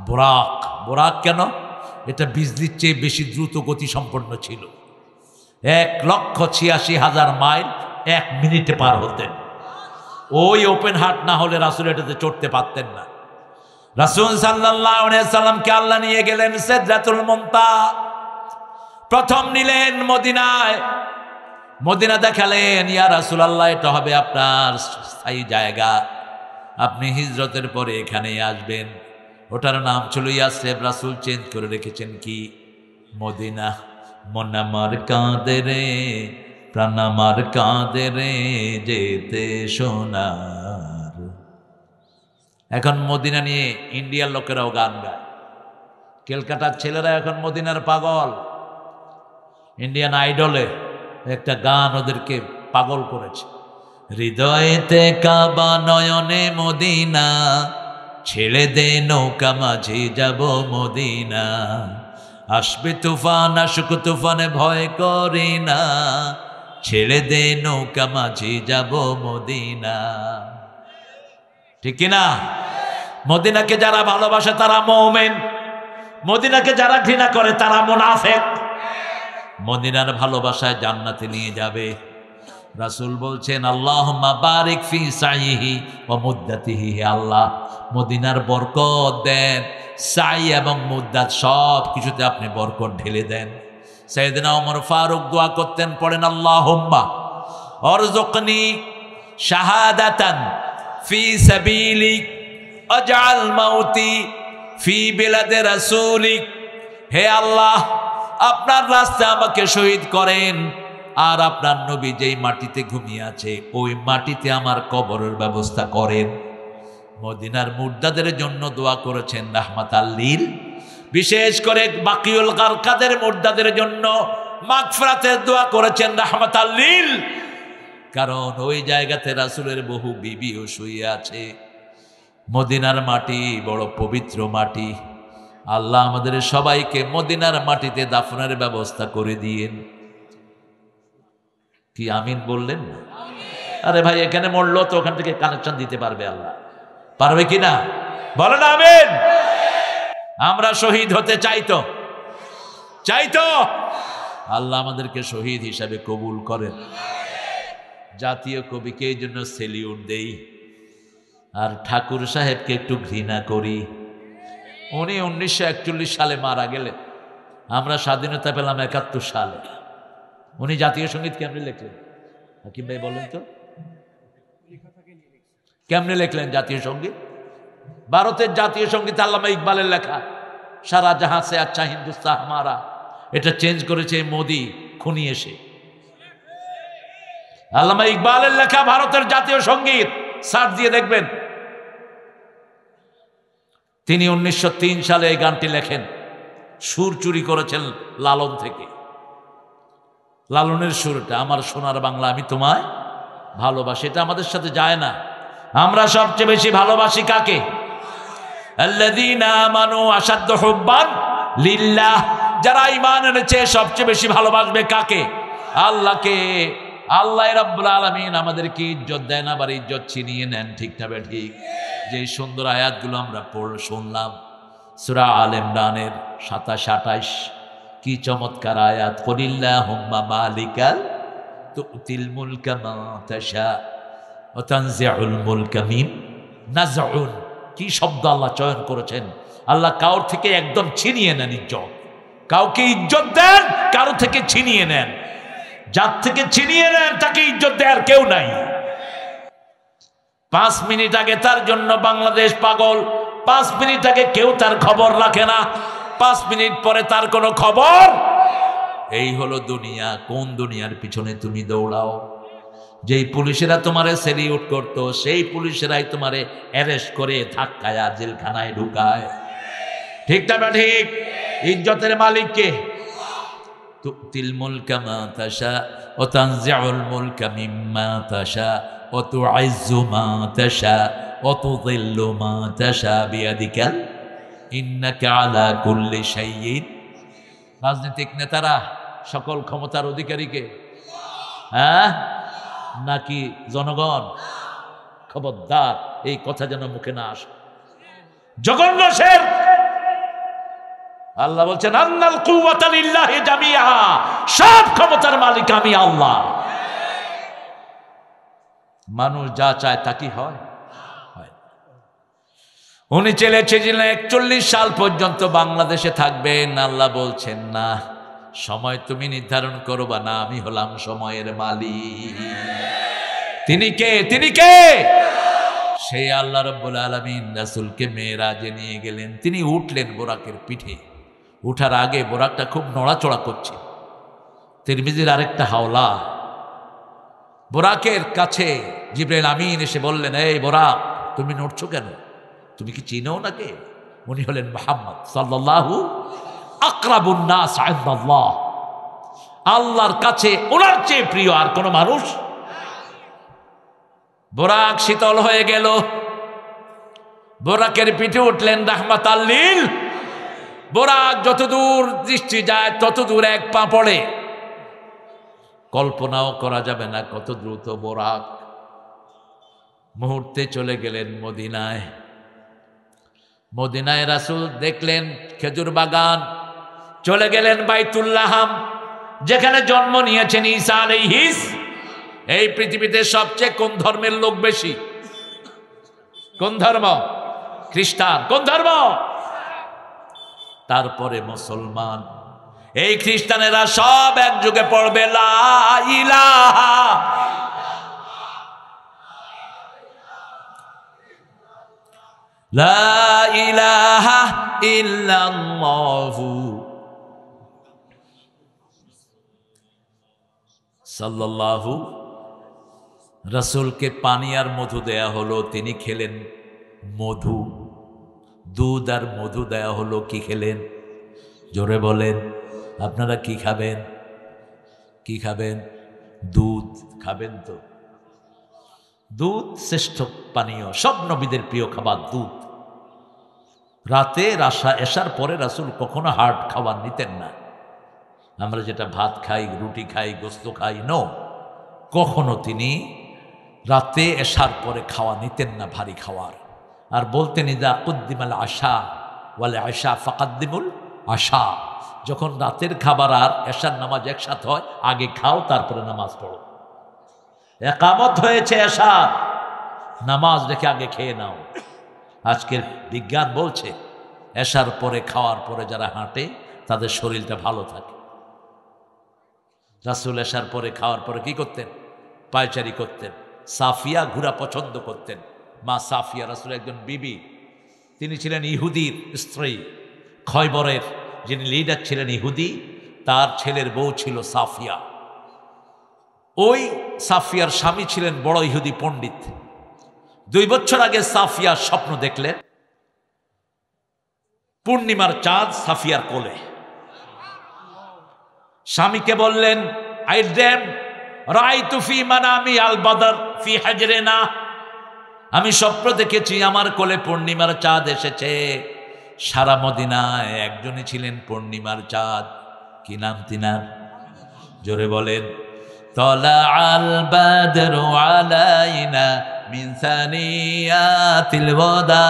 S1: বোরাক। বোরাক কেন? এটা বিজলির চেয়ে বেশি দ্রুত গতি সম্পন্ন ছিল। 1,86,000 মাইল 1 মিনিটে পার হতেন। ওই ওপেন হার্ট না হলে রাসূল এটাতে চড়তে পারতেন না। রাসূল সাল্লাল্লাহু আলাইহি ওয়াসাল্লামকে আল্লাহ নিয়ে গেলেন সিদরাতুল মুনতাহা। প্রথম নিলেন মদিনায়। মদিনা দেখালেন, ইয়া রাসূলুল্লাহ, এটা হবে আপনার স্থায়ী জায়গা, আপনি হিজরতের পরে এখানেই আসবেন। ওটার নাম ছিল ইয়াসরিব, রাসূল চেঞ্জ করে রেখেছেন কি? মদিনা। মন আমার কাঁদে রে, প্রাণ আমার কাঁদে রে, যেতে সোনার। এখন মদিনা নিয়ে ইন্ডিয়ার লোকেরাও গান গায়। কলকাতার ছেলেরা এখন মদিনার পাগল। ইন্ডিয়ান আইডলে একটা গান ওদেরকে পাগল করেছে। হৃদয়েতে কাবা, নয়নে মদিনা, ছেড়ে দে নৌকা মাঝি যাব মদিনা। আসবে তুফান, আসুক তুফানে ভয় করি না, ছেড়ে দে নৌকা মাঝি যাব মদিনা। ঠিক কিনা? মদিনাকে যারা ভালোবাসে তারা মুমিন, মদিনাকে যারা ঘৃণা করে তারা মুনাফিক। মদিনার ভালোবাসায় জান্নাতে নিয়ে যাবে। রাসূল বলছেন, আল্লাহুম্মা বারিক ফি সাইহি ওয়া মুদ্দাতিহি। হে আল্লাহ, মদিনার বরকত দেন, সাই এবং মুদ্দাত সব কিছুতে আপনি বরকত ঢেলে দেন। সাইয়েদনা ওমর ফারুক দোয়া করতেন, পড়েন, আল্লাহুম্মা অরযুকনি শাহাদাতান ফি সাবিলিক আজআল মাউতি ফি বিলাদে রাসূলিক। হে আল্লাহ, আপনার রাস্তায় আমাকে শহীদ করেন, আর আপনার নবী যেই মাটিতে ঘুমিয়ে আছে ওই মাটিতে আমার কবরের ব্যবস্থা করেন। মদিনার মুর্দাদের জন্য দোয়া করেছেন রাহমাতাল লিল। বিশেষ করে বাকিউল গারকাদের মুর্দাদের জন্য মাগফিরাতের দোয়া করেছেন রাহমাতাল লিল। কারণ ওই জায়গাতে রাসূলের বহু বিবিও শুয়ে আছে। মদিনার মাটি বড় পবিত্র মাটি। আল্লাহ আমাদের সবাইকে মদিনার মাটিতে দাফনের ব্যবস্থা করে দিয়েন। কি আমিন বললেন না? আরে ভাই, এখানে মরলো তো ওখান থেকে কানেকশন দিতে পারবে আল্লাহ, পারবে কি না? বলেন আমিন। আমরা শহীদ হতে চাইতো আল্লাহ আমাদেরকে শহীদ হিসাবে কবুল করেন। জাতীয় কবিকে এই জন্য সেলিউট দেই, আর ঠাকুর সাহেবকে একটু ঘৃণা করি। উনি 1941 সালে মারা গেলেন, আমরা স্বাধীনতা পেলাম 71 সালে। উনি জাতীয় সঙ্গীত কেমনে লিখলেন? হাকিম ভাই বলেন তো, কেমনে লিখলেন জাতীয় সঙ্গীত? ভারতের জাতীয় সঙ্গীত আল্লামা ইকবালের লেখা, সারা জাহাঁ সে আচ্ছা হিন্দুস্তান হামারা। এটা চেঞ্জ করেছে মোদি খুনি এসে। আল্লামা ইকবালের লেখা ভারতের জাতীয় সঙ্গীত সার্চ দিয়ে দেখবেন। তিনি 1903 সালে এই গানটি লেখেন, সুর চুরি করেছেন লালন থেকে। লালনের সুরটা, আমার সোনার বাংলা আমি তোমায় ভালোবাসি, এটা আমাদের সাথে যায় না। আমরা সবচেয়ে বেশি ভালোবাসি কাকে? আল্লাযীনা আমানু আশাদ্দু হুব্বান লিল্লাহ। যারা ঈমান এনেছে সবচেয়ে বেশি ভালোবাসবে কাকে? আল্লাহকে। আল্লাহ রাব্বুল আলামিন আমাদেরকে ইজ্জত দেন, আবার ইজ্জত ছিনিয়ে নেন। ঠিক না ঠিক? যে সুন্দর আয়াতগুলো আমরা শুনলাম সূরা আল ইমরানের 27-28, কি চমৎকার আয়াত। কুলিল্লাহুম্মা মালিকাল তুতিল মুলকা মা তাশা ওয়া তানজিউল মুলকা মিন নাজউন। কি শব্দ আল্লাহ চয়ন করেছেন! আল্লাহ কাউর থেকে একদম ছিনিয়ে নেন ইজ্জত, কাউকে ইজ্জত দেন, কারো থেকে ছিনিয়ে নেন। যার থেকে ছিনিয়ে নেন তাকে ইজ্জত দেওয়ার কেউ নাই। 5 মিনিট আগে তার জন্য বাংলাদেশ পাগল, 5 মিনিট আগে কেউ তার খবর রাখে না, 5 মিনিট পরে তার কোনো খবর। এই হলো দুনিয়া। কোন দুনিয়ার পিছনে তুমি দৌড়াও? যেই পুলিশেরা তোমারে সেলিউট করতো, সেই পুলিশেরাই তোমারে অ্যারেস্ট করে ধাক্কায় জেলখানায় ঢুকায়। ঠিক না ঠিক? ইজ্জতের মালিক কে? তুতিল মুলকা মা তাশা ওয়া তানজিউল মুলকা মিম্মা তাশা ওয়া তুইজ্জু মা তাশা ওয়া তুযিল্লু মা তাশা বিয়াদিকা ইন্নাকা আলা কুল্লি শাইইন। রাজনৈতিক নেতারা সকল ক্ষমতার অধিকারীকে, হ্যাঁ নাকি জনগণ? খবরদার এই কথা যেন মুখে না আসে। জঘন্য শের। আল্লাহ বলছেন আন্নাল কুওয়াতা লিল্লাহি জামিআ, সব ক্ষমতার মালিক আমি আল্লাহ। মানুষ যা চায় তা কি হয়? উনি চেয়েছিলেন 41 সাল পর্যন্ত বাংলাদেশে থাকবেন। আল্লাহ বলছেন না, সময় তুমি নির্ধারণ করবা না, আমি হলাম সময়ের মালিক। তিনি কে? তিনি কে? সেই আল্লাহ রাব্বুল আলামিন রাসূলকে মেরাজে নিয়ে গেলেন। তিনি উঠলেন বোরাকের পিঠে। উঠার আগে বোরাকটা খুব নড়াচড়া করছে। তিরমিজির আরেকটা হাওলা, বোরাকের কাছে জিবরাইল আমিন এসে বললেন, এই বোরাক, তুমি নড়ছো কেন? তুমি কি চিনো নাকি? উনি হলেন মুহাম্মদ সাল্লাল্লাহু আকরাবুন নাস ইনদাল্লাহ। আল্লাহর কাছে ওনার চেয়ে প্রিয় আর কোন মানুষ? বোরাক শীতল হয়ে গেল। বোরাকের পিঠে উঠলেন রাহমাতাল লিল। বোরাক যতদূর দৃষ্টি যায় ততদূর এক পা পড়ে। কল্পনাও করা যাবে না কত দ্রুত বোরাক। মুহূর্তে চলে গেলেন মদিনায়। মদিনায় রাসূল দেখলেন খেজুর বাগান। চলে গেলেন বাইতুল্লাহাম, যেখানে জন্ম নিয়েছেন ঈসা আলাইহিস। এই পৃথিবীতে সবচেয়ে কোন ধর্মের লোক বেশি? কোন ধর্ম? খ্রিস্টান। কোন ধর্ম? তারপরে মুসলমান। এই খ্রিস্টানেরা সব একযোগে পড়বে লা ইলাহা লা ইলাহা ইল্লাল্লাহু সাল্লাল্লাহু। রাসূলকে পানি আর মধু দেয়া হলো, তিনি খেলেন মধু। দুধ আর মধু দেয়া হলো, কি খেলেন? জোরে বলেন, আপনারা কি খাবেন? কি খাবেন? দুধ খাবেন তো? দুধ শ্রেষ্ঠ পানীয়, সব নবীদের প্রিয় খাবার দুধ। রাতের এশার পরে রাসূল কখনো হার্ড খাবার নিতেন না। আমরা যেটা ভাত খাই, রুটি খাই, গোস্ত খাই, নো, কখনো তিনি রাতে এশার পরে খাওয়া নিতেন না, ভারী খাওয়ার। আর বলতেন ইদা কুদ্দিমাল আশা ওয়ালে আশা ফাকাদ্দিমুল আশা, যখন রাতের খাবার আর এশার নামাজ একসাথে হয় আগে খাও তারপরে নামাজ পড়ো। একামত হয়েছে এশার, নামাজ রেখে আগে খেয়ে নাও। আজকের বিজ্ঞান বলছে এশার পরে খাওয়ার পরে যারা হাঁটে তাদের শরীরটা ভালো থাকে। রাসূল এশার পরে খাওয়ার পরে কি করতেন? পায়চারি করতেন। সাফিয়া ঘোরা পছন্দ করতেন। মা সাফিয়া রাসূল একজন বিবি, তিনি ছিলেন ইহুদির স্ত্রী। খয়বরের যিনি লিডার ছিলেন ইহুদি, তার ছেলের বউ ছিল সাফিয়া। ওই সাফিয়ার স্বামী ছিলেন বড় ইহুদি পণ্ডিত। 2 বছর আগে সাফিয়া স্বপ্ন দেখলেন পূর্ণিমার চাঁদ সাফিয়ার কোলে। স্বামীকে বললেন, আই ড্রিম রাআইতু ফি মানামি আল বদর ফি হাজরিনা, আমি স্বপ্ন দেখেছি আমার কোলে পূর্ণিমার চাঁদ এসেছে। সারা মদিনায় একজনই ছিলেন পূর্ণিমার চাঁদ। কি নাম তিনার? জোরে বলেন। তলা আল বাদরু আলাইনা মিন সানিয়াতিল ওয়াদা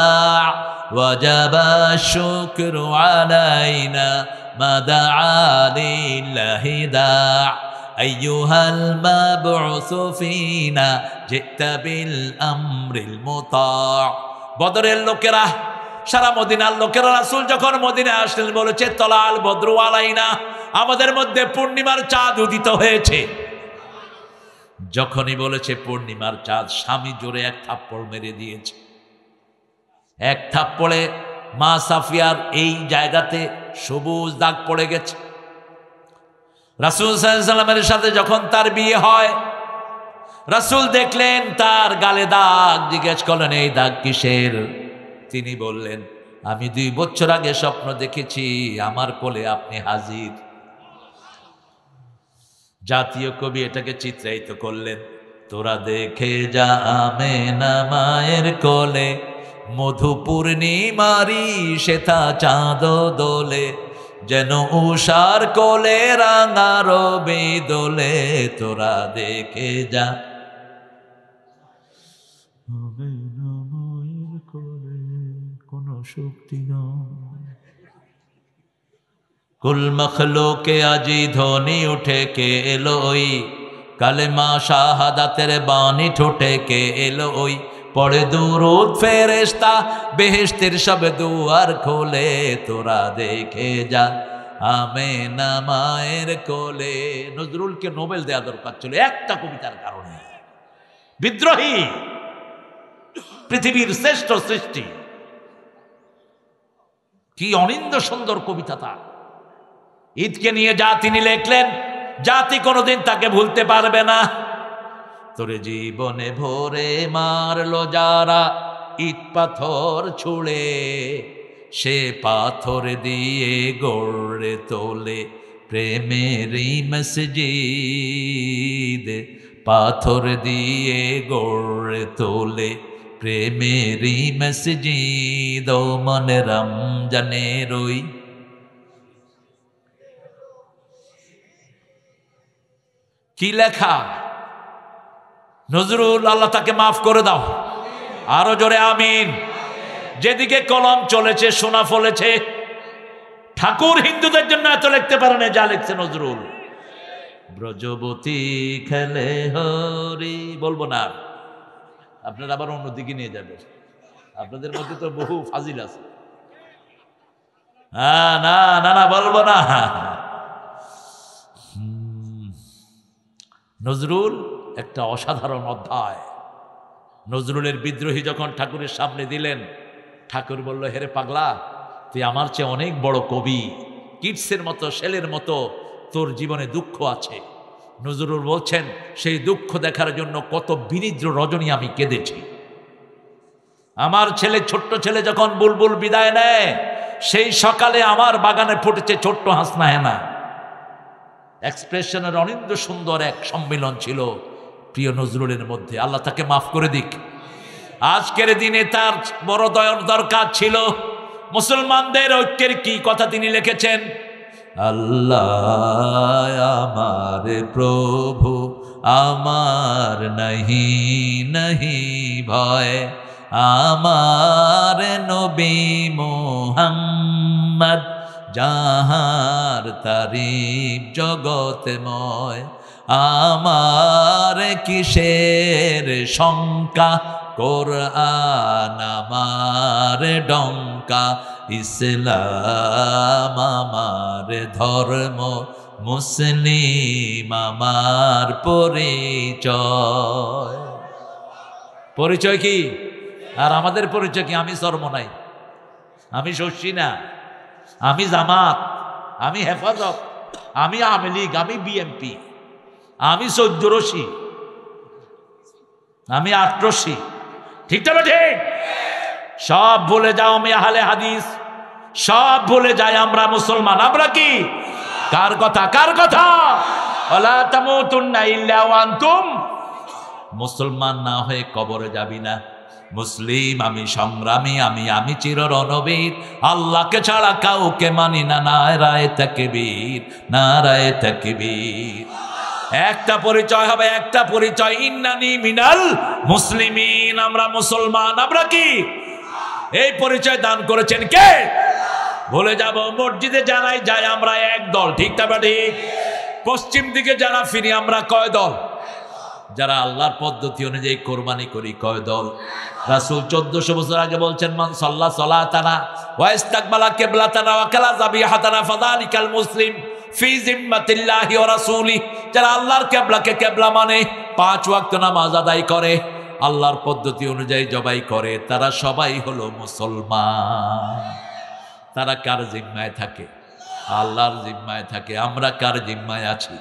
S1: ওয়াজাবা শুকরু আলাইনা মা দাআ লিল্লাহি দা আইয়ুহাল মাবউসু ফিনা জিতা বিল আমরিল মুতা। বদরের লোকেরা, সারা মদিনার লোকেরা রাসূল যখন মদিনায় আসলেন বলেছে তলা আল বদরু আলাইনা, আমাদের মধ্যে পূর্ণিমার চাঁদ উদিত হয়েছে। যখনই বলেছে পূর্ণিমার চাঁদ, স্বামী জোরে এক থাপ্পড় মেরে দিয়েছে। এক থাপ্পড়ে মা সাফিয়ার এই জায়গাতে সবুজ দাগ পড়ে গেছে। রাসূল সাল্লাল্লাহু আলাইহি ওয়াসাল্লামের সাথে যখন তার বিয়ে হয়, রাসূল দেখলেন তার গালে দাগ, জিজ্ঞেস করলেন এই দাগ কিসের? তিনি বললেন, আমি 2 বছর আগে স্বপ্ন দেখেছি আমার কোলে আপনি হাজির। জাতীয় কবি এটাকে চিত্রায়িত করলেন, তোরা দেখে যা আমেনা মায়ের কোলে মধু পূর্ণিমারি সেথা চাঁদ দোলে, যেন উষার কোলে রাঙা রবি দোলে, তোরা দেখে যা আমেনা মায়ের কোলে কোনো শক্তি নয়। কুল মখলুকে আজি ধ্বনি উঠে কে এলো ওই, কালেমা শাহাদাতের বাণী ঠোঁটে কে এলো ওই, পড়ে দুরূদ ফেরেশতা বেহেশতের সব দুয়ার খোলে, তোরা দেখে যা আমেনা মায়ের কোলে। নজরুলকে নোবেল দেওয়া দরকার ছিল একটা কবিতার কারণে। বিদ্রোহী, পৃথিবীর শ্রেষ্ঠ সৃষ্টি, কি অনিন্দ সুন্দর কবিতা তার। ঈদকে নিয়ে যা তিনি লিখলেন, জাতি কোনোদিন তাকে ভুলতে পারবে না। তোরে জীবনে ভোরে মারলো যারা ইট পাথর ছুঁড়ে, সে পাথর দিয়ে গড়ে তোলে প্রেমেরই মসজিদ, পাথর দিয়ে গড়ে তোলে প্রেমেরই মসজিদ। ও মন রমজানের ওই কি লেখা, নজরুল, আল্লাহ তাকে মাফ করে দাও। আরো জোরে আমিন। যেদিকে কলম চলেছে সোনা ফলেছে। ঠাকুর হিন্দুদের জন্য এত লিখতে পারে না যা লিখছে নজরুল। ব্রজবতী খেলে হরি, বলবো না, আপনারা আবার অন্যদিকে নিয়ে যাবে। আপনাদের মধ্যে তো বহু ফাজিল আছে। না না না, বলবো না। নজরুল একটা অসাধারণ অধ্যায়। নজরুলের বিদ্রোহী যখন ঠাকুরের সামনে দিলেন, ঠাকুর বলল, হেরে পাগলা, তুই আমার চেয়ে অনেক বড় কবি, কিটসের মতো, শেলের মতো তোর জীবনে দুঃখ আছে। নজরুল বলছেন, সেই দুঃখ দেখার জন্য কত বিনিদ্র রজনী আমি কেঁদেছি। আমার ছেলে, ছোট্ট ছেলে যখন বুলবুল বিদায় নেয়, সেই সকালে আমার বাগানে ফুটেছে ছোট্ট হাসনা হেনা। এক্সপ্রেশনের অনিন্দ সুন্দর এক সম্মিলন ছিল প্রিয় নজরুলের মধ্যে। আল্লাহ তাকে মাফ করে দিক। আজকের দিনে তার বড় দরকার ছিল মুসলমানদের ঐক্যের কি কথা তিনি লিখেছেন? আল্লাহ আমার প্রভু, আমার নাহি নাহি ভয়, আমার নবী মুহাম্মদ যাহার তারিফ জগতময়, আমার কিসের শঙ্কা, কোরআন আমার ডঙ্কা, ইসলাম আমার ধর্ম, মুসলিম আমার পরিচয়। পরিচয় কি? আর আমাদের পরিচয় কি? আমি চরমনাই, আমি শশী না, আমি জামাত, আমি হেফাজত, আমি আওয়ামী লীগ, আমি বিএনপি, আমি 14 রশি, আমি 8 রশি। ঠিক তবে ঠিক? সব ভুলে যাও আমি আহলে হাদিস, সব ভুলে যাই আমরা মুসলমান। আমরা কি? কার কথা? কার কথা? ওয়ালা তামুতুন্না ইল্লা ওয়া আনতুম। মুসলমান না হয়ে কবরে যাবি না। মুসলিম আমি, সংগ্রামী আমি, আমি চির রণবীর, আল্লাহকে ছাড়া কাউকে মানি না। নারায়ে তাকবীর, নারায়ে তাকবীর। একটা পরিচয় হবে, একটা পরিচয়, ইন্নানি মিনাল মুসলিমিন, আমরা মুসলমান। আমরা কি? এই পরিচয় দান করেছেন কে? ভুলে যাব। মসজিদে জানাই যায় আমরা এক দল, ঠিক না ঠিক? পশ্চিম দিকে যারা ফিরি আমরা কয় দল? যারা আল্লাহর পদ্ধতি অনুযায়ী কোরবানি করি কয় দল? রাসূল 1400 বছর আগে বলছেন, মান সাল্লা সালাতানা ওয়া ইস্তাকবালা কিবলাতানা ওয়া কালা যাবিহাতানা ফাযালিকাল মুসলিম ফি জিম্মাতিল্লাহি ওয়া রাসূলি। যারা আল্লাহর কিবলাকে কিবলা মানে, 5 ওয়াক্ত নামাজ আদায় করে, আল্লাহর পদ্ধতি অনুযায়ী জবাই করে, তারা সবাই হলো মুসলমান। তারা কার জিম্মায় থাকে? আল্লাহর জিম্মায় থাকে। আমরা কার জিম্মায় আছি?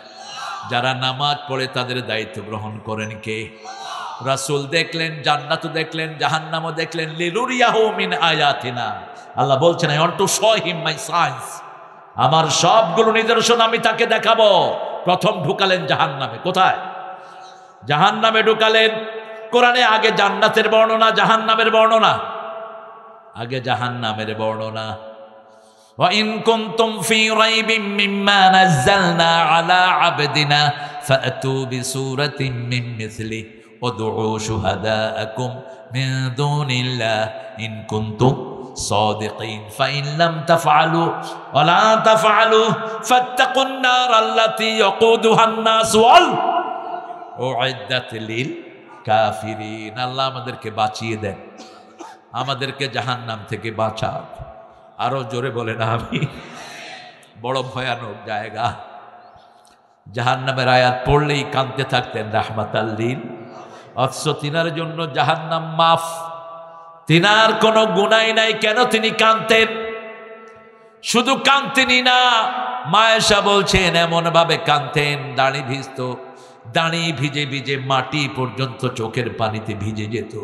S1: যারা নামাজ পড়ে তাদের দায়িত্ব গ্রহণ করেন কে? রাসূল দেখলেন, জান্নাতও দেখলেন, জাহান্নামও দেখলেন। লিনুরিয়াহু মিন আয়াতিনা, আল্লাহ বলছেন I want to show him my science. আমার সবগুলো নিদর্শন আমি তাকে দেখাবো। প্রথম ঢুকালেন জাহান্নামে। কোথায়? জাহান্নামে ঢুকালেন। কোরআনে আগে জান্নাতের বর্ণনা, জাহান্নামের বর্ণনা। আগে জাহান্নামের বর্ণনা। وَإِن كُنتُمْ فِي رَيْبٍ مِّمَّا نَزَّلْنَا عَلَى عَبْدِنَا فَأْتُوا بِسُورَةٍ مِّن مِّثْلِهِ وَادْعُوا شُهَدَاءَكُم مِّن دُونِ اللَّهِ إِن كُنتُمْ صَادِقِينَ فَإِن لَّمْ تَفْعَلُوا وَلَا تَفْعَلُوا فَاتَّقُوا النَّارَ الَّتِي وَقُودُهَا النَّاسُ وَأُعِدَّتْ لِلْكَافِرِينَ। আল্লাহ আমাদেরকে বাঁচিয়ে দেন, আমাদেরকে জাহান্নাম থেকে বাঁচান। আরো জোরে বলেন আমি। বড় ভয়ানক জায়গা। জাহান্নামের আয়াত পড়লেই কাঁদতে থাকতেন রাহমাতাল লিল। অথচ তিনার জন্য জাহান্নাম মাফ, তিনার কোনো গুনাহ নাই, কেন তিনি কাঁদতেন? শুধু কাঁদতেনই না, মা আয়েশা বলছেন এমন ভাবে কাঁদতেন, দাড়ি ভিজত, দাড়ি ভিজে ভিজে মাটি পর্যন্ত চোখের পানিতে ভিজে যেত।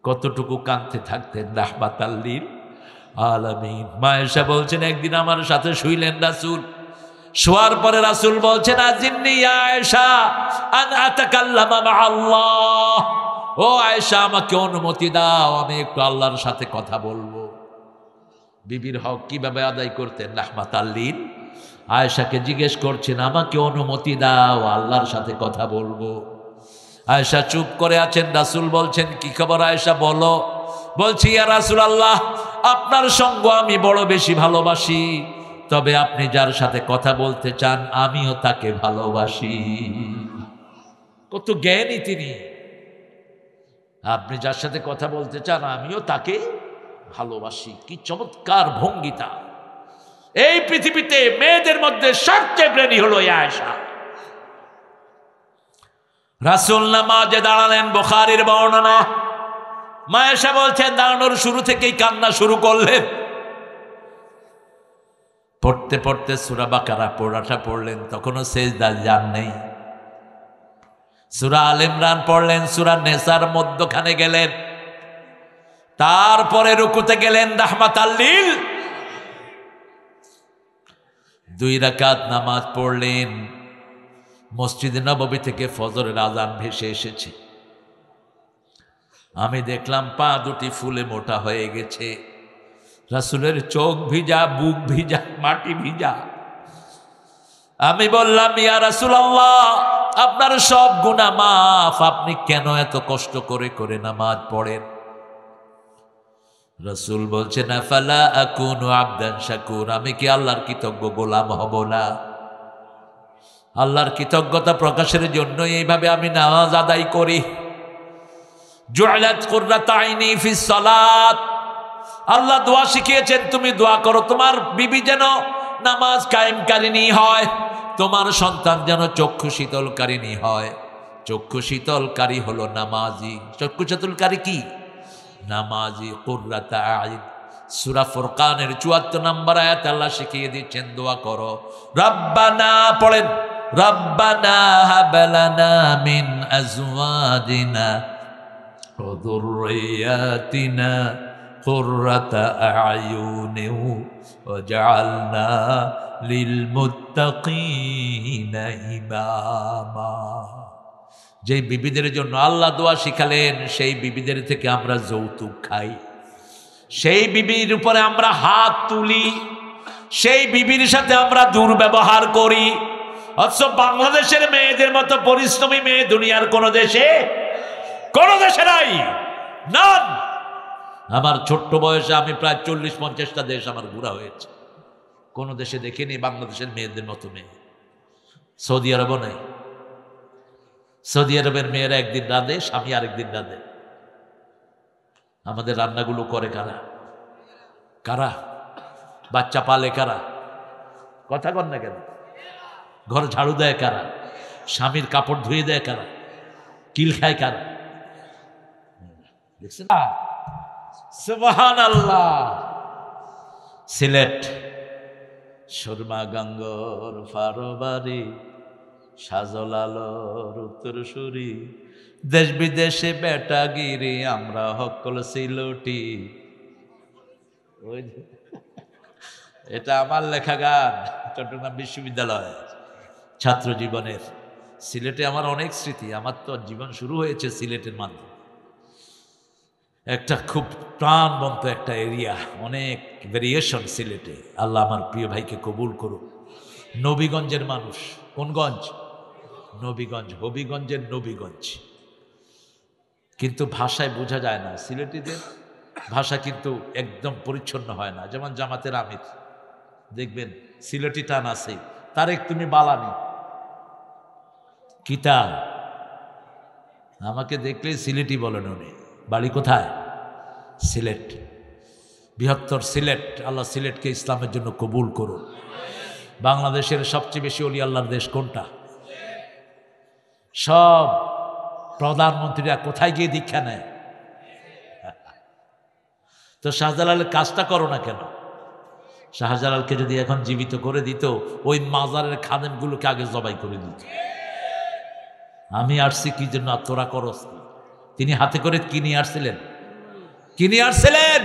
S1: কতটুকু কাঁদতে থাকতেন রাহমাতাল লিল আলামিন। মা আয়েশা বলছেন একদিন আমার সাথে শুইলেন রাসূল। শোয়ার পরে রাসূল বলছেন, আজিন্নি ইয়া আয়েশা আন আতাকাল্লামা মা আল্লাহ। ও আয়েশা, আমাকে অনুমতি দাও, আমি একটু আল্লাহর সাথে কথা বলবো। বিবির হক কিভাবে আদায় করতেন রাহমাতাল লিল। আয়েশাকে জিজ্ঞেস করছেন, আমাকে অনুমতি দাও, আল্লাহর সাথে কথা বলবো। আয়েশা চুপ করে আছেন। রাসূল বলছেন, কি খবর আয়েশা, বলো। বলছি, ইয়া রাসূলুল্লাহ, আপনার সঙ্গ আমি বড় বেশি ভালোবাসি, তবে আপনি যার সাথে কথা বলতে চান আমিও তাকে ভালোবাসি। কত জ্ঞানী তিনি। আপনি যার সাথে কথা বলতে চান আমিও তাকে ভালোবাসি। কি চমৎকার ভঙ্গিতা। এই পৃথিবীতে মেয়েদের মধ্যে সবচেয়ে ব্রেনি হলো আয়েশা। রাসূল নামাজে দাঁড়ালেন, বুখারীর বর্ণনা। মা আয়েশা বলছেন দাঁড়ানোর শুরু থেকেই কান্না শুরু করলেন। পড়তে পড়তে সূরা বাকারা পড়াটা পড়লেন, তখনও সেজদায় যান নেই। সূরা আল ইমরান পড়লেন, সূরা নেসার মধ্যখানে গেলেন, তারপরে রুকুতে গেলেন রাহমাতাল লিল। 2 রাকাত নামাজ পড়লেন। মসজিদে নববী থেকে ফজরের আযান ভেসে এসেছে। আমি দেখলাম পা দুটি ফুলে মোটা হয়ে গেছে। রাসূলের চোখ ভিজা, বুক ভিজা, মাটি ভিজা। আমি বললাম, ইয়া রাসূলুল্লাহ, আপনার সব গুনাহ মাফ, আপনি কেন এত কষ্ট করে করে নামাজ পড়েন? রাসূল বলছেন, আফালা আকুনু আবদান শাকুর, আমি কি আল্লাহর কৃতজ্ঞ গোলাম হব না? আল্লাহর কৃতজ্ঞতা প্রকাশের জন্য এইভাবে আমি নামাজ আদায় করি। জুইলাত কুররাতু আইনি ফিস সালাত, আল্লাহ দোয়া শিখিয়েছেন, তুমি দোয়া করো তোমার বিবি যেন নামাজ কায়েমকারিনী হয়, তোমার সন্তান যেন চক্ষু শীতলকারিনী হয়। চক্ষু শীতলকারী হলো নামাজি। চক্ষু শীতলকারী কি? নামাজি। কুররাতু আইন, সূরা ফুরকানের ৭৪ নম্বর আয়াত আল্লাহ শিখিয়ে দিচ্ছেন, দোয়া করো রব্বানা, পড়েন রব্বানা হাব লানা মিন আজওয়াজিনা ওয়া যুররিয়াতিনা কুররাতা আয়ুনিন ওয়াজআলনা লিল মুত্তাকিনা ইমামা। যেই বিবিদের জন্য আল্লাহ দোয়া শিখালেন, সেই বিবিদের থেকে আমরা যৌতুক খাই, সেই বিবির উপরে আমরা হাত তুলি, সেই বিবির সাথে আমরা দুর্ব্যবহার করি। অথচ বাংলাদেশের মেয়েদের মতো পরিশ্রমী মেয়ে দুনিয়ার কোন দেশে নাই, নান। আমার ছোট্ট বয়সে আমি প্রায় 40-50টা দেশ আমার ঘোরা হয়েছে, কোন দেশে দেখিনি বাংলাদেশের মেয়েদের মতো মেয়ে। সৌদি আরবও নাই। সৌদি আরবের মেয়েরা একদিন রাঁধে, স্বামী আরেকদিন রাঁধে। আমাদের রান্নাগুলো করে কারা? কারা? বাচ্চা পালে কারা? কথা কন না কেন? ঘর ঝাড়ু দেয় কারা? স্বামীর কাপড় ধুয়ে দেয় কারা? কিল খায় কারা? দেখছেন? সুবহানাল্লাহ। সিলেট সুরমা গঙ্গর ফারবারি, সাজল আলোর উত্তরসূরি, দেশ বিদেশে বেটাগিরি, আমরা হকল সিলটি। এটা আমার লেখা গান, চট্টগ্রাম বিশ্ববিদ্যালয় ছাত্র জীবনের। সিলেটে আমার অনেক স্মৃতি। আমার তো জীবন শুরু হয়েছে সিলেটের মাধ্যমে। একটা খুব প্রাণবন্ত একটা এরিয়া, অনেক ভেরিয়েশন সিলেটে। আল্লাহ আমার প্রিয় ভাইকে কবুল করুক। নবীগঞ্জের মানুষ। কোন গঞ্জ? নবীগঞ্জ, হবিগঞ্জের নবীগঞ্জ। কিন্তু ভাষায় বোঝা যায় না, সিলেটিদের ভাষা কিন্তু একদম পরিচ্ছন্ন হয় না। যেমন জামাতের আমির দেখবেন সিলেটি টান আছে, তারেক তুমি বালানি কিতা, আমাকে দেখলেই সিলেটি বলেন উনি। বাড়ি কোথায়? সিলেট, বৃহত্তর সিলেট। আল্লাহ সিলেটকে ইসলামের জন্য কবুল করুন। বাংলাদেশের সবচেয়ে বেশি ওলি আল্লাহর দেশ কোনটা? সব প্রধানমন্ত্রীরা কোথায় গিয়ে দীক্ষা নেয়? তো শাহজালালের কাজটা করো না কেন? শাহজালালকে যদি এখন জীবিত করে দিত, ওই মাজারের খাদেমগুলোকে আগে জবাই করে দিত। আমি আসছি কি জন্য, তোরা করস? তিনি হাতে করে কি নিয়ে আসছিলেন? কি নিয়ে আসছিলেন?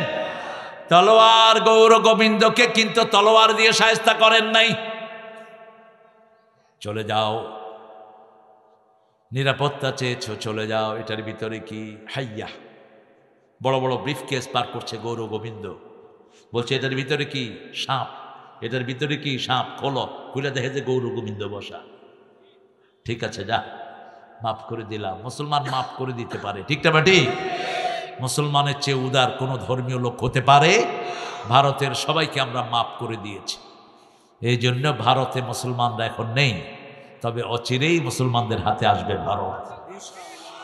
S1: তলোয়ার। গৌর গোবিন্দকে কিন্তু তলোয়ার দিয়ে শায়েস্তা করেন নাই। চলে যাও, নিরাপত্তা চেয়েছ, চলে যাও। এটার ভিতরে কি? হাইয়া, বড় বড় ব্রিফকেস পার করছে গৌর গোবিন্দ, বলছে এটার ভিতরে কি? সাপ। এটার ভিতরে কি? সাপ। খোলো, খুলে দেখে যে গৌর গোবিন্দ বসা। ঠিক আছে, যা, মাফ করে দিলাম। মুসলমান মাফ করে দিতে পারে, ঠিক না বেটি? মুসলমানের চেয়ে উদার কোন ধর্মীয় লোক হতে পারে? ভারতের সবাইকে আমরা মাফ করে দিয়েছি। এই জন্য ভারতে মুসলমানরা এখন নেই, তবে অচিরেই মুসলমানদের হাতে আসবে ভারত।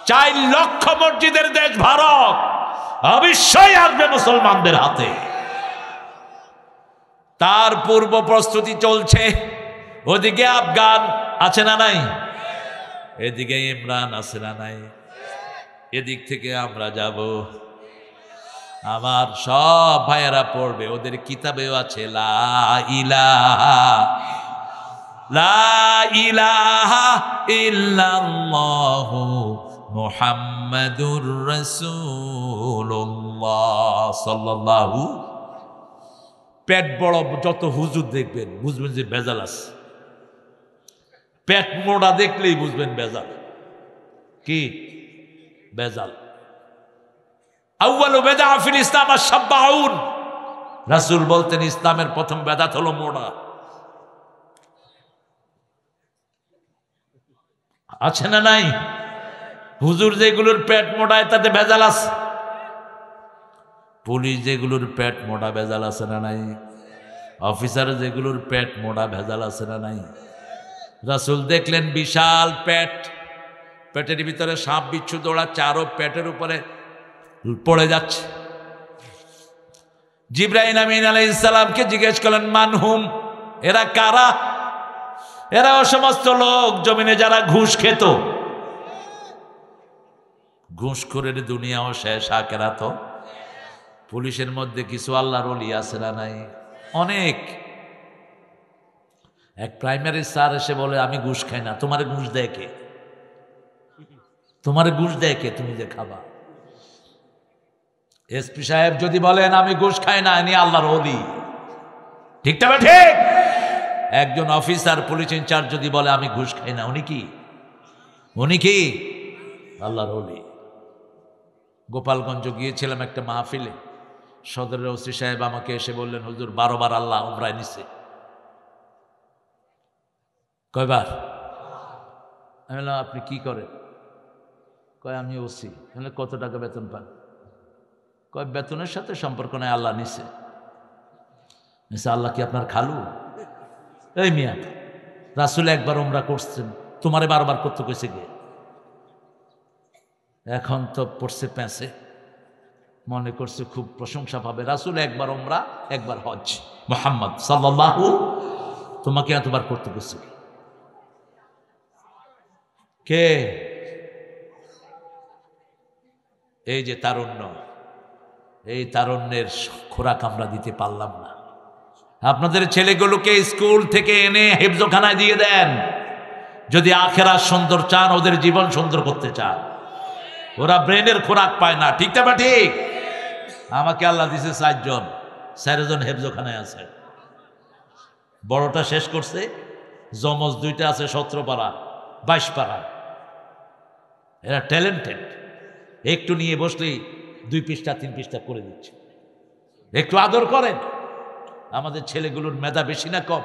S1: 4 লক্ষ মসজিদের দেশ ভারত, অবশ্যই আসবে মুসলমানদের হাতে। তার পূর্ব প্রস্তুতি চলছে। ওদিকে আফগান আছে না নাই? এদিকে ইমরান আছে না নাই? এদিক থেকে আমরা যাব। আমার সব ভাইয়েরা পড়বে, ওদের কিতাবেও আছে লা ইলাহা ইল্লাল্লাহু মুহাম্মাদুর রাসূলুল্লাহ সাল্লাল্লাহু। পেট বড় যত হুজুর দেখবেন বুঝবেন যে ভেজাল আছে। পেট মোড়া দেখলেই বুঝবেন ভেজাল। কি ভেজাল? আউয়ালু বিদআ ফিল ইসলাম আশ-শাব্বাউন। রাসূল বলতেন ইসলামের প্রথম বেদাত হলো মোড়া। আছে না নাই? হুজুর যেগুলোর পেট মোড়ায় তাতে ভেজাল আছে, পুলিশ যেগুলোর পেট মোড়া ভেজাল আছে না নাই? অফিসার যেগুলোর পেট মোড়া ভেজাল আছে না নাই? রাসূল দেখলেন বিশাল পেট, পেটের ভিতরে সাপ বিচ্ছু দৌড়াচ্ছে, আরো পেটের উপরে পড়ে যাচ্ছে। জিবরাইল আমিন আলাইহিস সালামকে জিজ্ঞেস করলেন মানহুম, এরা কারা? এরা ও সমস্ত লোক জমিনে যারা ঘুষ খেত। ঘুষখোরের দুনিয়াও শেষ, আখিরাতও। পুলিশের মধ্যে কিছু আল্লাহর ওলি আছে না নাই? অনেক। এক প্রাইমারি স্যার এসে বলে আমি ঘুষ খাই না। তোমার ঘুষ দেয় কে? তোমার ঘুষ দেয় কে? তুমি যে খাবা। এসপি সাহেব যদি বলেন আমি ঘুষ খাই না, ইনি আল্লাহর ওলি। ঠিক তবে ঠিক। একজন অফিসার পুলিশ ইনচার্জ যদি বলে আমি ঘুষ খাই না, উনি কি? উনি কি? আল্লাহর ওলি। গোপালগঞ্জ গিয়েছিলাম একটা মাহফিলে, সদরের ওসি সাহেব আমাকে এসে বললেন হুজুর 12 বার আল্লাহ উমরায় নিছে। কয়বার? আমি বললাম আপনি কি করেন? কয় আমি ওসি। কত টাকা বেতন পান? কয় বেতনের সাথে সম্পর্ক নাই, আল্লাহ নিছে। আল্লাহ কি আপনার খালু? এই মিয়া, রাসূল একবার উমরা করছেন, তোমারে 12 বার করতে কইছে গে? এখন তো পড়ছে প্যাঁচে, মনে করছে খুব প্রশংসা পাবে। রাসূল একবার উমরা, একবার হজ। মুহাম্মদ সাল্লাল্লাহু, তোমাকে এতবার করতে কইছে কে? এই যে তারুণ্য, এই তারুণ্যের খোরাক আমরা দিতে পারলাম না। আপনাদের ছেলেগুলোকে স্কুল থেকে এনে হেফজখানায় দিয়ে দেন, যদি আখেরাত সুন্দর চান, ওদের জীবন সুন্দর করতে চান। ওরা ব্রেনের খোরাক পায় না। ঠিক না? ঠিক। আমাকে আল্লাহ দিছে 4 জন, 4 জন হেফজখানায় আছে। বড়টা শেষ করছে, জমজ 2টা আছে 17 পারা 22 পারা। এরা ট্যালেন্টেড। একটু নিয়ে বসলেই 2 পৃষ্ঠা 3 পৃষ্ঠা করে দিচ্ছে। একটু আদর করেন। আমাদের ছেলেগুলোর মেধা বেশি না কম?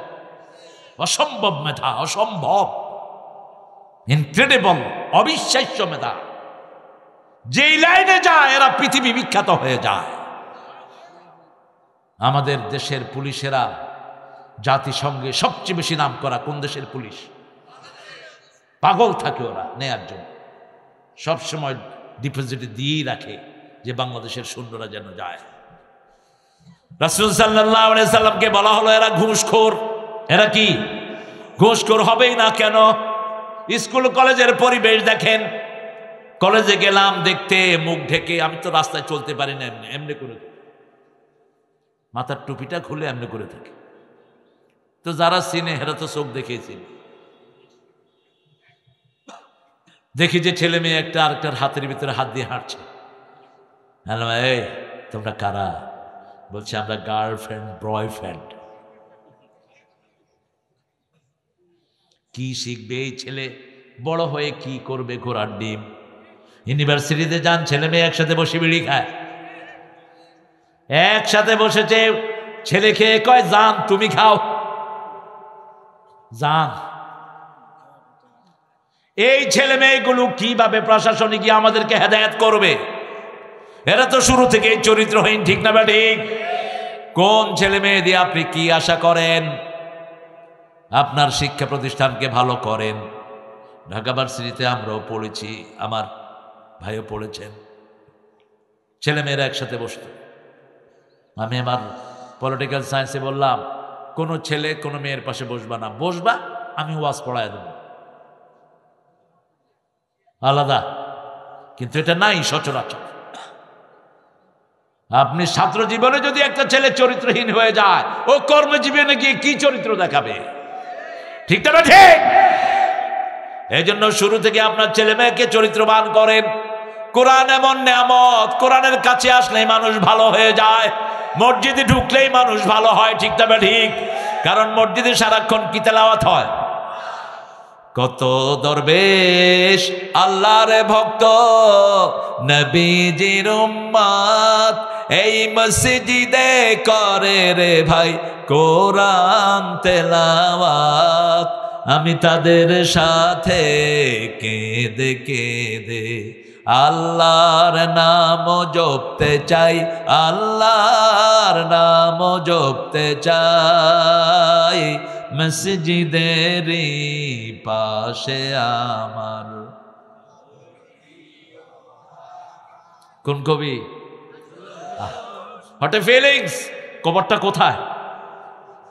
S1: অসম্ভব মেধা, অসম্ভব, ইনক্রেডিবল, অবিশ্বাস্য মেধা। যেই লাইনে যায় এরা পৃথিবী বিখ্যাত হয়ে যায়। আমাদের দেশের পুলিশেরা জাতিসংঘে সবচেয়ে বেশি নাম করা কোন দেশের পুলিশ? পাগল থাকে ওরা নেয়ার জন্য, সবসময় ডিপোজিটে দিয়েই রাখে যে বাংলাদেশের সৈন্যরা যেন যায়। রাসূল সাল্লাল্লাহু আলাইহি সাল্লামকে বলা হলো এরা ঘুষখোর। এরা কি? ঘুষখোর হবেই না কেন? স্কুল কলেজের পরিবেশ দেখেন। কলেজে গেলাম দেখতে, মুখ ঢেকে, আমি তো রাস্তায় চলতে পারি না, এমনি এমনি করে মাথার টুপিটা খুলে এমনি করে থাকে। তো যারা চিনে এরা তো চোখ দেখেছি। দেখি যে ছেলে মেয়ে একটা আরেকটার হাতের ভিতরে হাত দিয়ে হাঁটছে। হ্যালো, এই তোমরা কারা? বলছে আমরা গার্লফ্রেন্ড বয়ফ্রেন্ড। কি শিখবে এই ছেলে? বড় হয়ে কি করবে? ঘোড়ার ডিম। ইউনিভার্সিটিতে যান, ছেলে মেয়ে একসাথে বসে বিড়ি খায়। একসাথে বসেছে, ছেলে খেয়ে কয় যান তুমি খাও, যান। এই ছেলে মেয়েগুলো কিভাবে প্রশাসনে গিয়ে আমাদেরকে হেদায়েত করবে? এরা তো শুরু থেকেই চরিত্রহীন। ঠিক না ঠিক? কোন ছেলে মেয়ে দিয়ে আপনি কি আশা করেন? আপনার শিক্ষা প্রতিষ্ঠানকে ভালো করেন। ঢাকা ভার্সিটিতে আমরাও পড়েছি, আমার ভাইও পড়েছেন। ছেলেমেয়েরা একসাথে বসত। আমি আমার পলিটিক্যাল সায়েন্সে বললাম কোনো ছেলে কোনো মেয়ের পাশে বসবা না, বসবা আমি ওয়াজ পড়ায় দেব, আলাদা। কিন্তু এটা নাই সচরাচর। আপনি ছাত্র জীবনে যদি একটা ছেলে চরিত্রহীন হয়ে যায়, ও কর্মজীবনে গিয়ে কি চরিত্র দেখাবে? ঠিক না ঠিক? এই জন্য শুরু থেকে আপনার ছেলে মেয়েকে চরিত্রবান করেন। কোরআন এমন নেয়ামত, কোরআনের কাছে আসলেই মানুষ ভালো হয়ে যায়, মসজিদে ঢুকলেই মানুষ ভালো হয়। ঠিক না ঠিক? কারণ মসজিদে সারাক্ষণ কি তেলাওয়াত হয়? কত দরবেশ আল্লাহর ভক্ত, নবীজির উম্মত, এই মসজিদে করে রে ভাই কোরআন তেলাওয়াত, আমি তাদের সাথে কেঁদে কেঁদে আল্লাহর নাম জপতে চাই, আল্লাহর নাম জপতে চাই। মসজিদেরই পাশে আমার। কোন কবি? What a feelings. কবরটা কোথায়?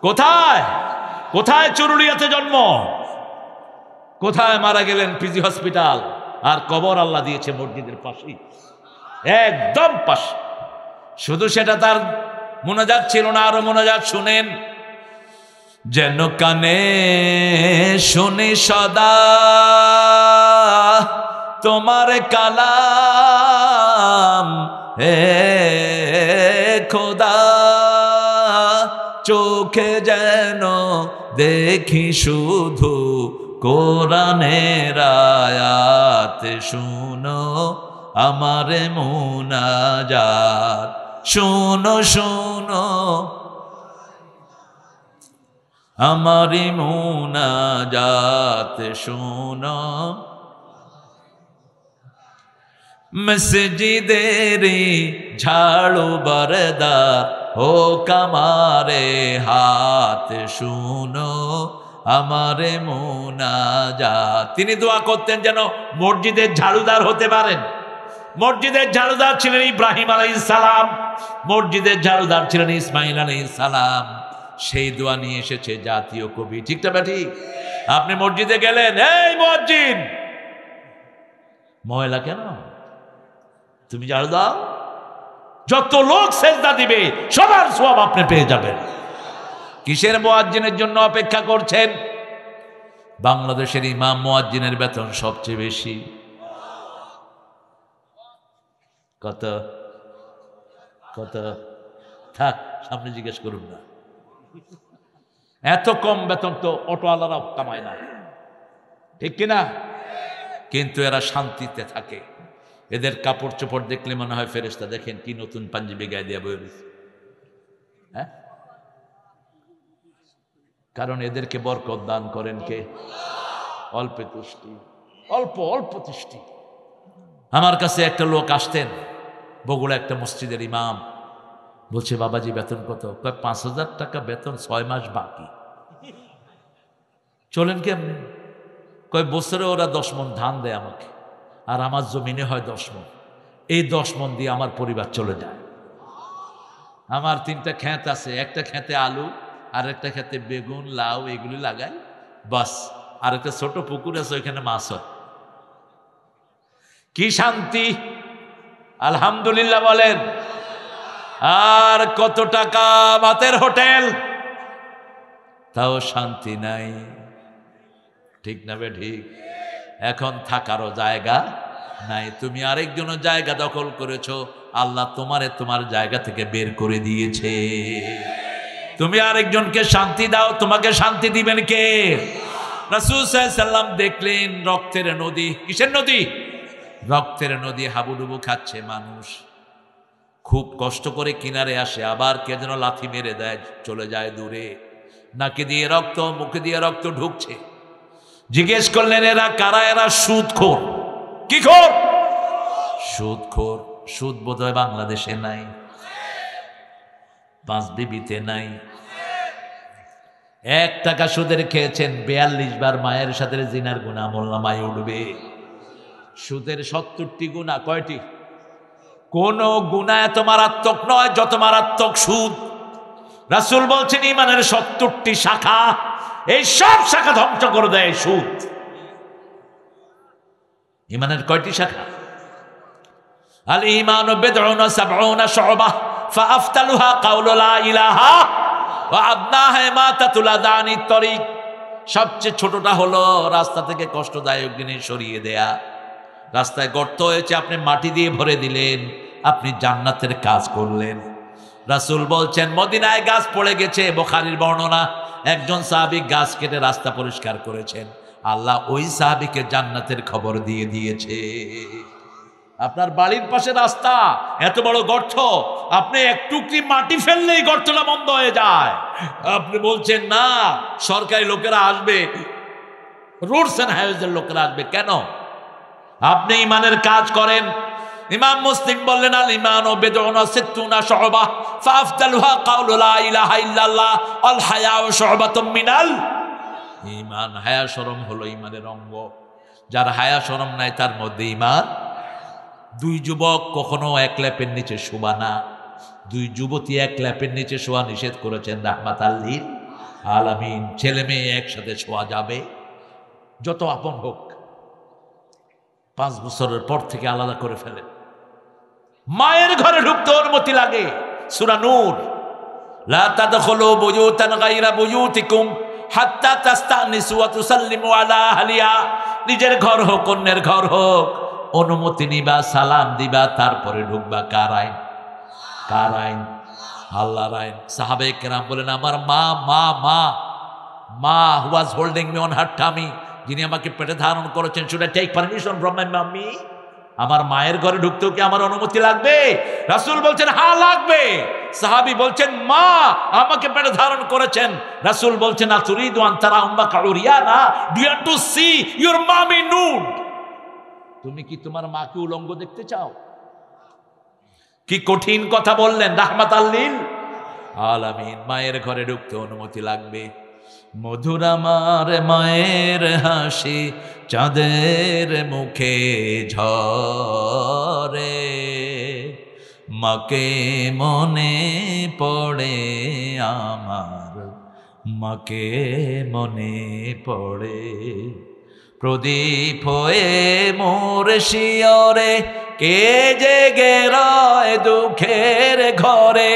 S1: কোথায়? কোথায় চুরুলিয়াতে জন্ম, কোথায় মারা গেলেন পিজি হসপিটাল, আর কবর আল্লাহ দিয়েছে মসজিদের পাশেই, একদম পাশে। শুধু সেটা তার মোনাজাত ছিল না, আরো মোনাজাত শুনেন। যেন কানে শুনি সদা তোমার কালাম, হে খোদা চোখে যেন দেখি শুধু কোরআনের আয়াত, শুনো আমার মুনাজাত, শুনো শুনো আমার মুনাজাত, শুনো। মসজিদেরি ঝাড়ু বরদার ও কামারে হাত, শুনো আমারে মুনাজাত। তিনি দোয়া করতেন যেন মসজিদের ঝাড়ুদার হতে পারেন। মসজিদের ঝাড়ুদার ছিলেন ইব্রাহিম আলাইহিস সালাম, মসজিদের ঝাড়ুদার ছিলেন ইসমাইল আলাইহিস সালাম। সেই দোয়া নিয়ে এসেছে জাতীয় কবি, ঠিক না ঠিক? আপনি মসজিদে গেলেন, এই মুয়াজ্জিন ময়লা কেন, তুমি ঝাড়ু দাও। যত লোক সেজদা দিবে সবার সওয়াব আপনি পেয়ে যাবেন। কিসের মুয়াজ্জিনের জন্য অপেক্ষা করছেন? বাংলাদেশের ইমাম মুয়াজ্জিনের বেতন সবচেয়ে বেশি। কত? কত? থাক, সামনে জিজ্ঞেস করুন না। এত কম বেতন তো অটোওয়ালারাও কামায় না, ঠিক কিনা? কিন্তু এরা শান্তিতে থাকে। এদের কাপড় চোপড় দেখলে মনে হয় ফেরেশতা। দেখেন কি নতুন পাঞ্জাবি গায়ে দিয়ে বই রয়েছে, হ্যাঁ? কারণ এদেরকে বরকত দান করেন কে? অল্পে তুষ্টি, অল্প অল্প তুষ্টি। আমার কাছে একটা লোক আসতেন, বগুড়া একটা মসজিদের ইমাম। বলছে, বাবাজি বেতন কত? কয় ৫,০০০ টাকা বেতন, ৬ মাস বাকি। চলেন কেমনি? কয় বছরে ওরা 10 মণ ধান দেয় আমাকে, আর আমার জমিনে হয় 10 মণ। এই 10 মণ দিয়ে আমার পরিবার চলে যায়। আমার 3টা ক্ষেত আছে, একটা ক্ষেতে আলু, আর একটা ক্ষেতে বেগুন, লাউ এগুলি লাগাই, বাস। আর একটা ছোট পুকুর আছে, ওইখানে মাছ হয়। কি শান্তি! আলহামদুলিল্লাহ বলেন। আর কত টাকা ভাতের হোটেল, তাও শান্তি নাই, ঠিক না বে ঠিক? এখন থাকারও জায়গা নাই। তুমি আরেকজনের জায়গা দখল করেছো, আল্লাহ তোমারে তোমার জায়গা থেকে বের করে দিয়েছে। তুমি আরেকজনকে শান্তি দাও, তোমাকে শান্তি দিবেন কে? রাসূল সাল্লাল্লাহু আলাইহি সাল্লাম দেখলেন রক্তের নদী। কিসের নদী? রক্তের নদী। হাবুডুবু খাচ্ছে মানুষ, খুব কষ্ট করে কিনারে আসে, আবার কে যেন লাথি মেরে দেয়, চলে যায় দূরে। নাকে দিয়ে রক্ত, মুখে দিয়ে রক্ত ঢুকছে। জিজ্ঞেস করলেন, এরা কারা? এরা সুদখোর। কি খোর? সুদখোর। সুদ বোধহয় বাংলাদেশে নাই, পাঁচ বিবিতে নাই। 1 টাকা সুদের খেয়েছেন, 42 বার মায়ের সাথে জিনার গুনাহ আমলনামায় উঠবে। সুদের 70টি গুনাহ। কয়টি? কোন গুনাহ এত মারাত্মক নয় যত মারাত্মক সুদ। রাসূল বলছেন ঈমানের 70টি শাখা, এই সব শাখা ধ্বংস করে দেয় সুদ। ঈমানের কয়টি শাখা? আল ঈমানু বিদউন ওয়া সাবউনা শু'বাহ ফাআফতালুহা কাউলু লা ইলাহা ওয়া আদনাহা ইমাতাতুল আযানিত তরিক। সবচেয়ে ছোটটা হলো রাস্তা থেকে কষ্টদায়ক জিনিস সরিয়ে দেয়া। রাস্তায় গর্ত হয়েছে, আপনি মাটি দিয়ে ভরে দিলেন, আপনি জান্নাতের কাজ করলেন। রাসূল বলছেন মদিনায় গাছ পড়ে গেছে, বুখারীর বর্ণনা, একজন সাহাবী গাছ কেটে রাস্তা পরিষ্কার করেছেন, আল্লাহ ওই সাহাবীকে জান্নাতের খবর দিয়ে দিয়েছে। আপনার বাড়ির পাশে রাস্তা, এত বড় গর্ত, আপনি এক টুকরি মাটি ফেললেই গর্তটা বন্ধ হয়ে যায়। আপনি বলছেন না সরকারি লোকেরা আসবে, রোডস এন্ড হাইওয়েজের লোকেরা আসবে কেন? আপনি ইমানের কাজ করেন। ইমাম মুসলিম বললেন আল ঈমানু বিদউন সিত্তুনা শুবা ফাআফদালুহা কাউলু লা ইলাহা ইল্লাল্লাহ আল হায়াউ শুবাতুম মিনাল ঈমান। হায়া শরম হলো ঈমানের অঙ্গ। যার হায়া শরম নাই তার মধ্যে ঈমান। দুই যুবক কখনো এক ল্যাপের নিচে শোবা না, দুই যুবতী এক ল্যাপের নিচে শোয়া নিষেধ করেছেন রাহমাতাল লিল আলামিন। ছেলে মেয়ে একসাথে শোয়া যাবে, যত আপন হোক। 5 বছরের পর থেকে আলাদা করে ফেলেন। মায়ের ঘরে ঢুকতে অনুমতি লাগে। সূরা নূর, লা তাদখুলু বুয়ুতান গায়রা বুয়ুতিকুম হাত্তা তাস্তানিসু ওয়া তুসাল্লিমু আলা আহলিহা। নিজের ঘর হোক অন্যের ঘর হোক, অনুমতি নিবা, সালাম দিবা, তারপরে ঢুকবা। কার আইন? কার আইন? আল্লাহর আইন। সাহাবায়ে কেরাম বলেন আমার মা মা মা মা who was holding me on her tummy, যিনি আমাকে পেটে ধারণ করেছেন, should I take permission from my mummy? আমার মায়ের ঘরে ঢুকতেও কি আমার অনুমতি লাগবে? রাসূল বলছেন হ্যাঁ লাগবে। সাহাবী বলছেন মা আমাকে পেটে ধারণ করেছেন। রাসূল বলছেন আতুরিদু আন তারা উম্মাকা উরিয়ানা, do you want to see your mummy nude? তুমি কি তোমার মাকে উলঙ্গ দেখতে চাও? কি কঠিন কথা বললেন রাহমাতাল লিল আলামিন। মায়ের ঘরে ঢুকতে অনুমতি লাগবে। মধুর আমার মায়ের হাসি চাঁদের মুখে ঝরে, মাকে মনে পড়ে আমার, মাকে মনে পড়ে। প্রদীপ হয়ে মোর শিয়রে কে জেগে রয় দুঃখের ঘরে,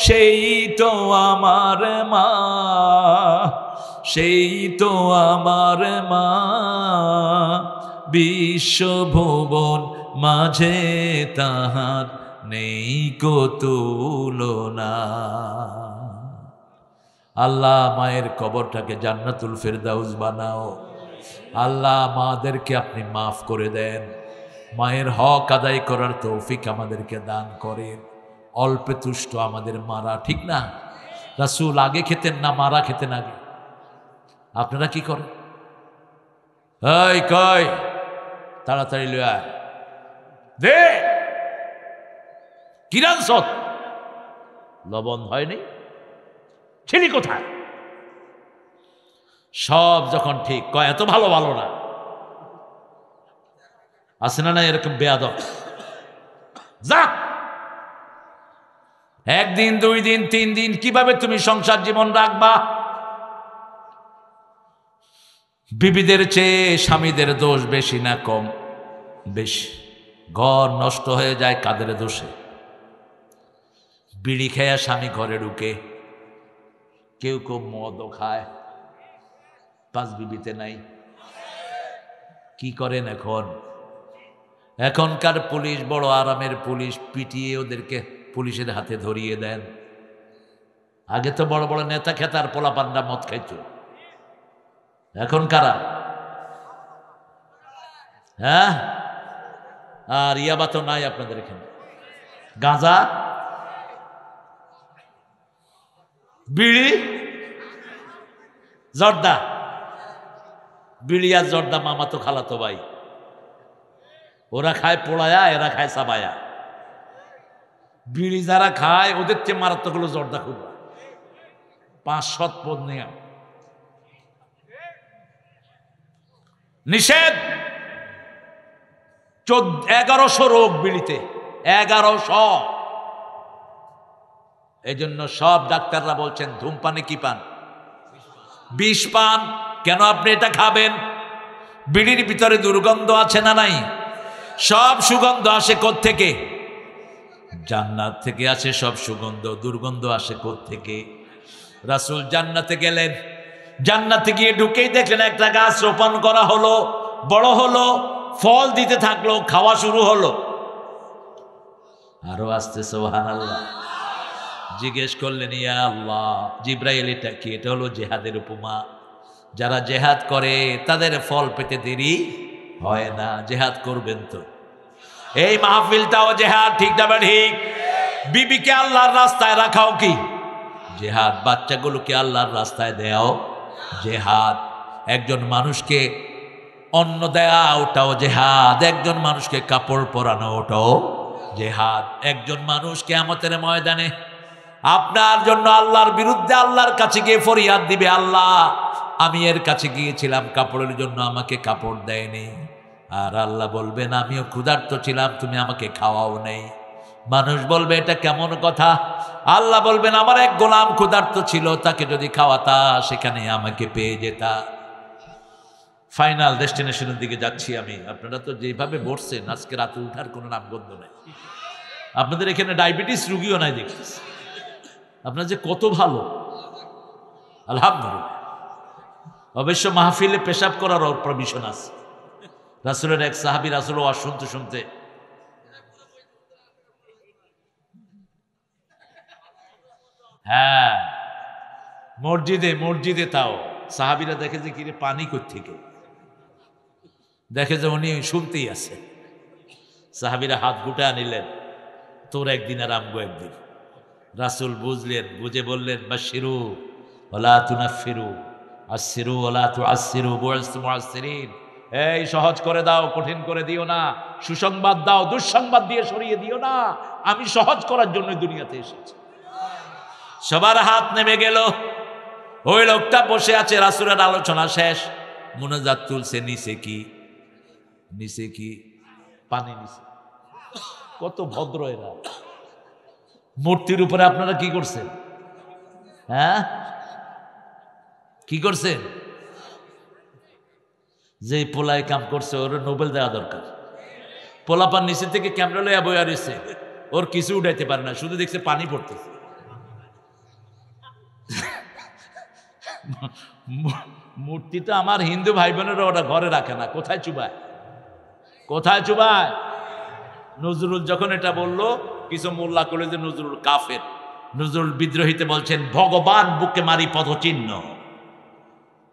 S1: সেই তো আমার মা, সেই তো আমার মা। বিশ্বভুবন মাঝে তাহার নেই কো তুলনা। আল্লাহ মায়ের কবরটাকে জান্নাতুল ফেরদাউস বানাও। আল্লাহ মাদেরকে আপনি মাফ করে দেন। মায়ের হক আদায় করার তৌফিক আমাদেরকে দান করেন। অল্পে তুষ্ট আমাদের মারা, ঠিক না? রাসূল আগে খেতেন না, মারা খেতেন আগে। আপনারা কি করেন? এই কই তাড়াতাড়ি লয়া দে কিরান সত লবণ হয়নি, ছিলি কোথায়? সব যখন ঠিক কয় এত ভালো ভালো না, আছে না না এরকম বেয়াদব? যা, একদিন 2 দিন 3 দিন কিভাবে তুমি সংসার জীবন রাখবা? বিবিদের চেয়ে স্বামীদের দোষ বেশি না কম? বেশি। ঘর নষ্ট হয়ে যায় কাদের দোষে? বিড়ি খেয়া স্বামী ঘরে ঢুকে, কেউ কেউ মদও খায়, 5 বিবিতে নাই। কি করেন এখন? এখনকার পুলিশ বড় আরামের পুলিশ, পিটিয়ে ওদেরকে পুলিশের হাতে ধরিয়ে দেন। আগে তো বড় বড় নেতা খেতার পোলাপান্ডা মদ খাইত, এখন কারা? হ্যাঁ, আর ইয়াবা তো নাই আপনাদের এখানে। গাঁজা, বিড়ি, জর্দা। বিড়ি আর জর্দা মামা তো খালাতো ভাই। ওরা খায় পোড়ায়া, এরা খায় সাবায়া। বিড়ি যারা খায় ওদের চেয়ে মারাত্মক হলো জর্দা খুব। 5 পদ নিয়ে নিষেধ। 1100 রোগ বিড়িতে, 1100। এই জন্য সব ডাক্তাররা বলছেন ধূমপানে কি পান? বিষ পান। কেন আপনি এটা খাবেন? বিড়ির ভিতরে দুর্গন্ধ আছে না নাই? সব সুগন্ধ আসে কোত্থেকে? জান্নাত থেকে আসে সব সুগন্ধ। দুর্গন্ধ আসে কোত্থেকে? রাসূল জান্নাতে গেলেন, জান্নাতে গিয়ে ঢুকেই দেখলেন একটা গাছ রোপণ করা হলো, বড় হলো, ফল দিতে থাকলো, খাওয়া শুরু হলো। আরো আসতে সুবহানাল্লাহ। জিজ্ঞেস করলেন ইয়া আল্লাহ, জিব্রাইল এটা কি? এটা হলো জেহাদের উপমা। যারা জেহাদ করে তাদের ফল পেতে দেরি হয় না। জেহাদ করবেন তো? এই মাহফিলটাও জেহাদ, ঠিক না ঠিক? বিবিকে আল্লাহর রাস্তায় রাখাও কি জেহাদ, বাচ্চাগুলোকে আল্লাহর রাস্তায় দেওয়াও জেহাদ, একজন মানুষকে অন্ন দেয়া ওটাও জেহাদ, একজন মানুষকে কাপড় পরানো ওটাও জেহাদ। একজন মানুষ কিয়ামতের ময়দানে আপনার জন্য আল্লাহর বিরুদ্ধে আল্লাহর কাছে গিয়ে ফরিয়াদ দিবে, আল্লাহ আমি এর কাছে গিয়েছিলাম কাপড়ের জন্য, আমাকে কাপড় দেয়নি। আর আল্লাহ বলবেন আমিও ক্ষুধার্ত ছিলাম, তুমি আমাকে খাওয়াও নেই। মানুষ বলবে এটা কেমন কথা? আল্লাহ বলবেন আমার এক গোলাম ক্ষুধার্ত ছিল, তাকে যদি খাওয়াতা সেখানে আমাকে পেয়ে যেতা। ফাইনাল ডেস্টিনেশনের দিকে যাচ্ছি আমি। আপনারা তো যেভাবে বসছেন আজকে রাতে উঠার কোনো নামগন্ধ নাই। আপনাদের এখানে ডায়াবেটিস রুগীও নাই দেখছি। আপনার যে কত ভালো, আলহামদুলিল্লাহ। অবশ্য মাহফিলে পেশাব করার পারমিশন আছে। রাসূলের এক সাহাবী রাসূল ওয়াজ শুনতে শুনতে হ্যাঁ মসজিদে তাও সাহাবীরা দেখে যে কিরে পানি কোত্থেকে, দেখে যে উনি শুনতেই আছে। সাহাবীরা হাত গুটা নিলেন, তোর একদিন আর আমগো একদিন। রাসূল বুঝলেন, বুঝে বললেন বাশিরু ওয়ালা তুনাফিরু আশিরু ওয়ালা তুআসিরু বুইসতু মুআসসিরিন। এই সহজ করে দাও, কঠিন করে দিও না। সুসংবাদ দাও, দুঃসংবাদ দিয়ে সরিয়ে দিও না। আমি সহজ করার জন্য দুনিয়াতে এসেছি। সবার হাত নেমে গেল। ওই লোকটা বসে আছে, রাসূলের আলোচনা শেষ, মুনাজাত তুলছে। নিচে কি পানি নিচে। কত ভদ্র এরা। মূর্তির উপরে আপনারা কি করছেন? হ্যাঁ কি করছেন? যে পোলায় কাম করছে ওর নোবেল দেওয়া দরকার। পোলাপান নিচে থেকে ক্যামেরা লইয়া বইয়া রয়েছে, ওর কিছু উঠাইতে পারে না, শুধু দেখছে পানি পড়তেছে। মূর্তি তো আমার হিন্দু ভাই বোনেরা ওরা ঘরে রাখে না, কোথায় চুবায়? নজরুল যখন এটা বলল, কিছু মোল্লা করলে যে নজরুল কাফের। নজরুল বিদ্রোহীতে বলছেন ভগবান বুকে মারি পদচিহ্ন।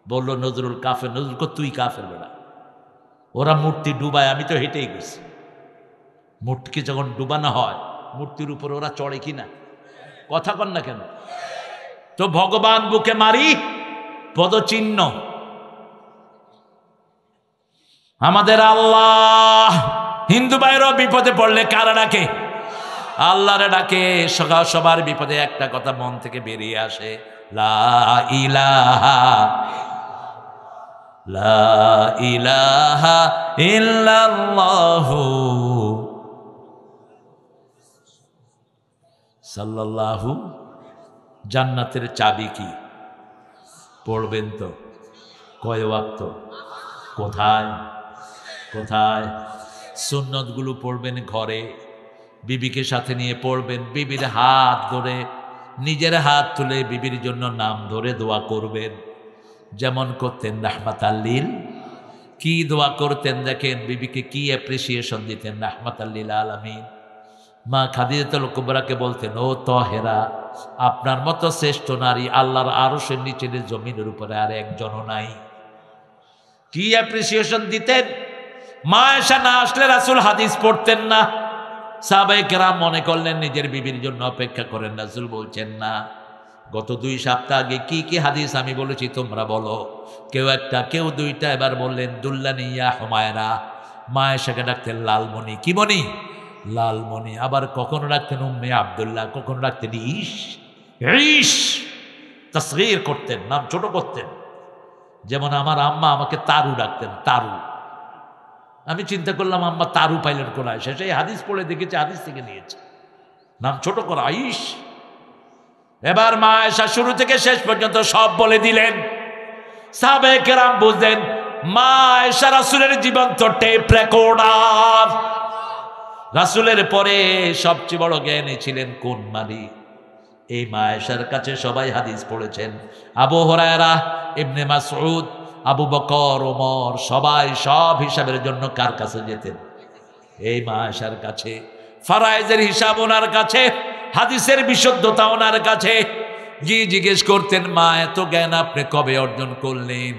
S1: বললো নজরুল কাফের। নজরুল তুই কাফের বেড়া। ওরা মূর্তি ডুবায়, আমি তো হেঁটেই গেছি। মূর্তিকে যখন ডুবানো হয় মূর্তির উপর ওরা চড়ে কিনা, কথা কন না কেন? তো ভগবান বুকে মারি পদচিহ্ন। আমাদের আল্লাহ হিন্দু ভাইয়েরও বিপদে পড়লে কারা ডাকে? আল্লাহরে ডাকে। সবার বিপদে একটা কথা মন থেকে বেরিয়ে আসে, লা ইলাহা ইল্লাল্লাহু সাল্লাল্লাহু। জান্নাতের চাবি কি? পড়বেন তো কয় ওয়াক্ত, কোথায়? সুন্নতগুলো পড়বেন ঘরে, বিবিকে সাথে নিয়ে পড়বেন। বিবির হাত ধরে, নিজের হাত তুলে বিবির জন্য নাম ধরে দোয়া করবেন, যেমন করতেন রাহমাতাল লিল। কি দোয়া করতেন দেখেন, বিবিকে কি অ্যাপ্রিসিয়েশন দিতেন রাহমাতাল লিল আলামিন। মা খাদিজাতুল কুবরাকে বলতেন, ও তহেরা, আপনার মতো শ্রেষ্ঠ নারী আল্লাহর আরশের নিচে জমিনের উপরে আর একজনও নাই। কি অ্যাপ্রিসিয়েশন দিতেন। মা আয়েশা না আসলে রাসূল হাদিস পড়তেন না। সাহাবায়ে কেরাম মনে করলেন নিজের বিবির জন্য অপেক্ষা করেন, রাসূল বলছেন না। গত 2 সপ্তাহ আগে কি হাদিস আমি বলেছি তোমরা বলো। কেউ একটা, কেউ দুইটা। এবার বললেন দুল্লানি ইয়া হুমায়রা। মা আয়েশাকে ডাকতেন লালমণি। কি মণি? লালমণি। আবার কখনো ডাকতেন উম্মে আব্দুল্লাহ, কখনো ডাকতেন ঈশ। তাসগীর করতেন, নাম ছোট করতেন। যেমন আমার আম্মা আমাকে তারু ডাকতেন, তারু। আমি চিন্তা করলাম আম্মা তারু পাইলেন কোনায়, শেষে হাদিস পড়ে দেখেছি, হাদিস থেকে নিয়েছে, নাম ছোট করা ঈশ। এবার মা আয়েশা শুরু থেকে শেষ পর্যন্ত সব বলে দিলেন। সাহাবায়ে কেরাম বুঝলেন মা আয়েশা রাসূলের জীবন্ত টেপ রেকর্ডার। রাসূলের পরে সবচেয়ে বড় জ্ঞানী ছিলেন কোন মালি? এই মা আয়েশার কাছে সবাই হাদিস পড়েছেন। আবু হুরায়রা, ইবনে মাসউদ, আবু বকর, ওমর, সবাই সব হিসাবের জন্য কার কাছে যেতেন? এই মা আয়েশার কাছে। ফারায়েজের হিসাব ওনার কাছে, হাদিসের বিশুদ্ধতা ওনার কাছে। জিজ্ঞেস করতেন, মা এত জ্ঞান আপনি কবে অর্জন করলেন?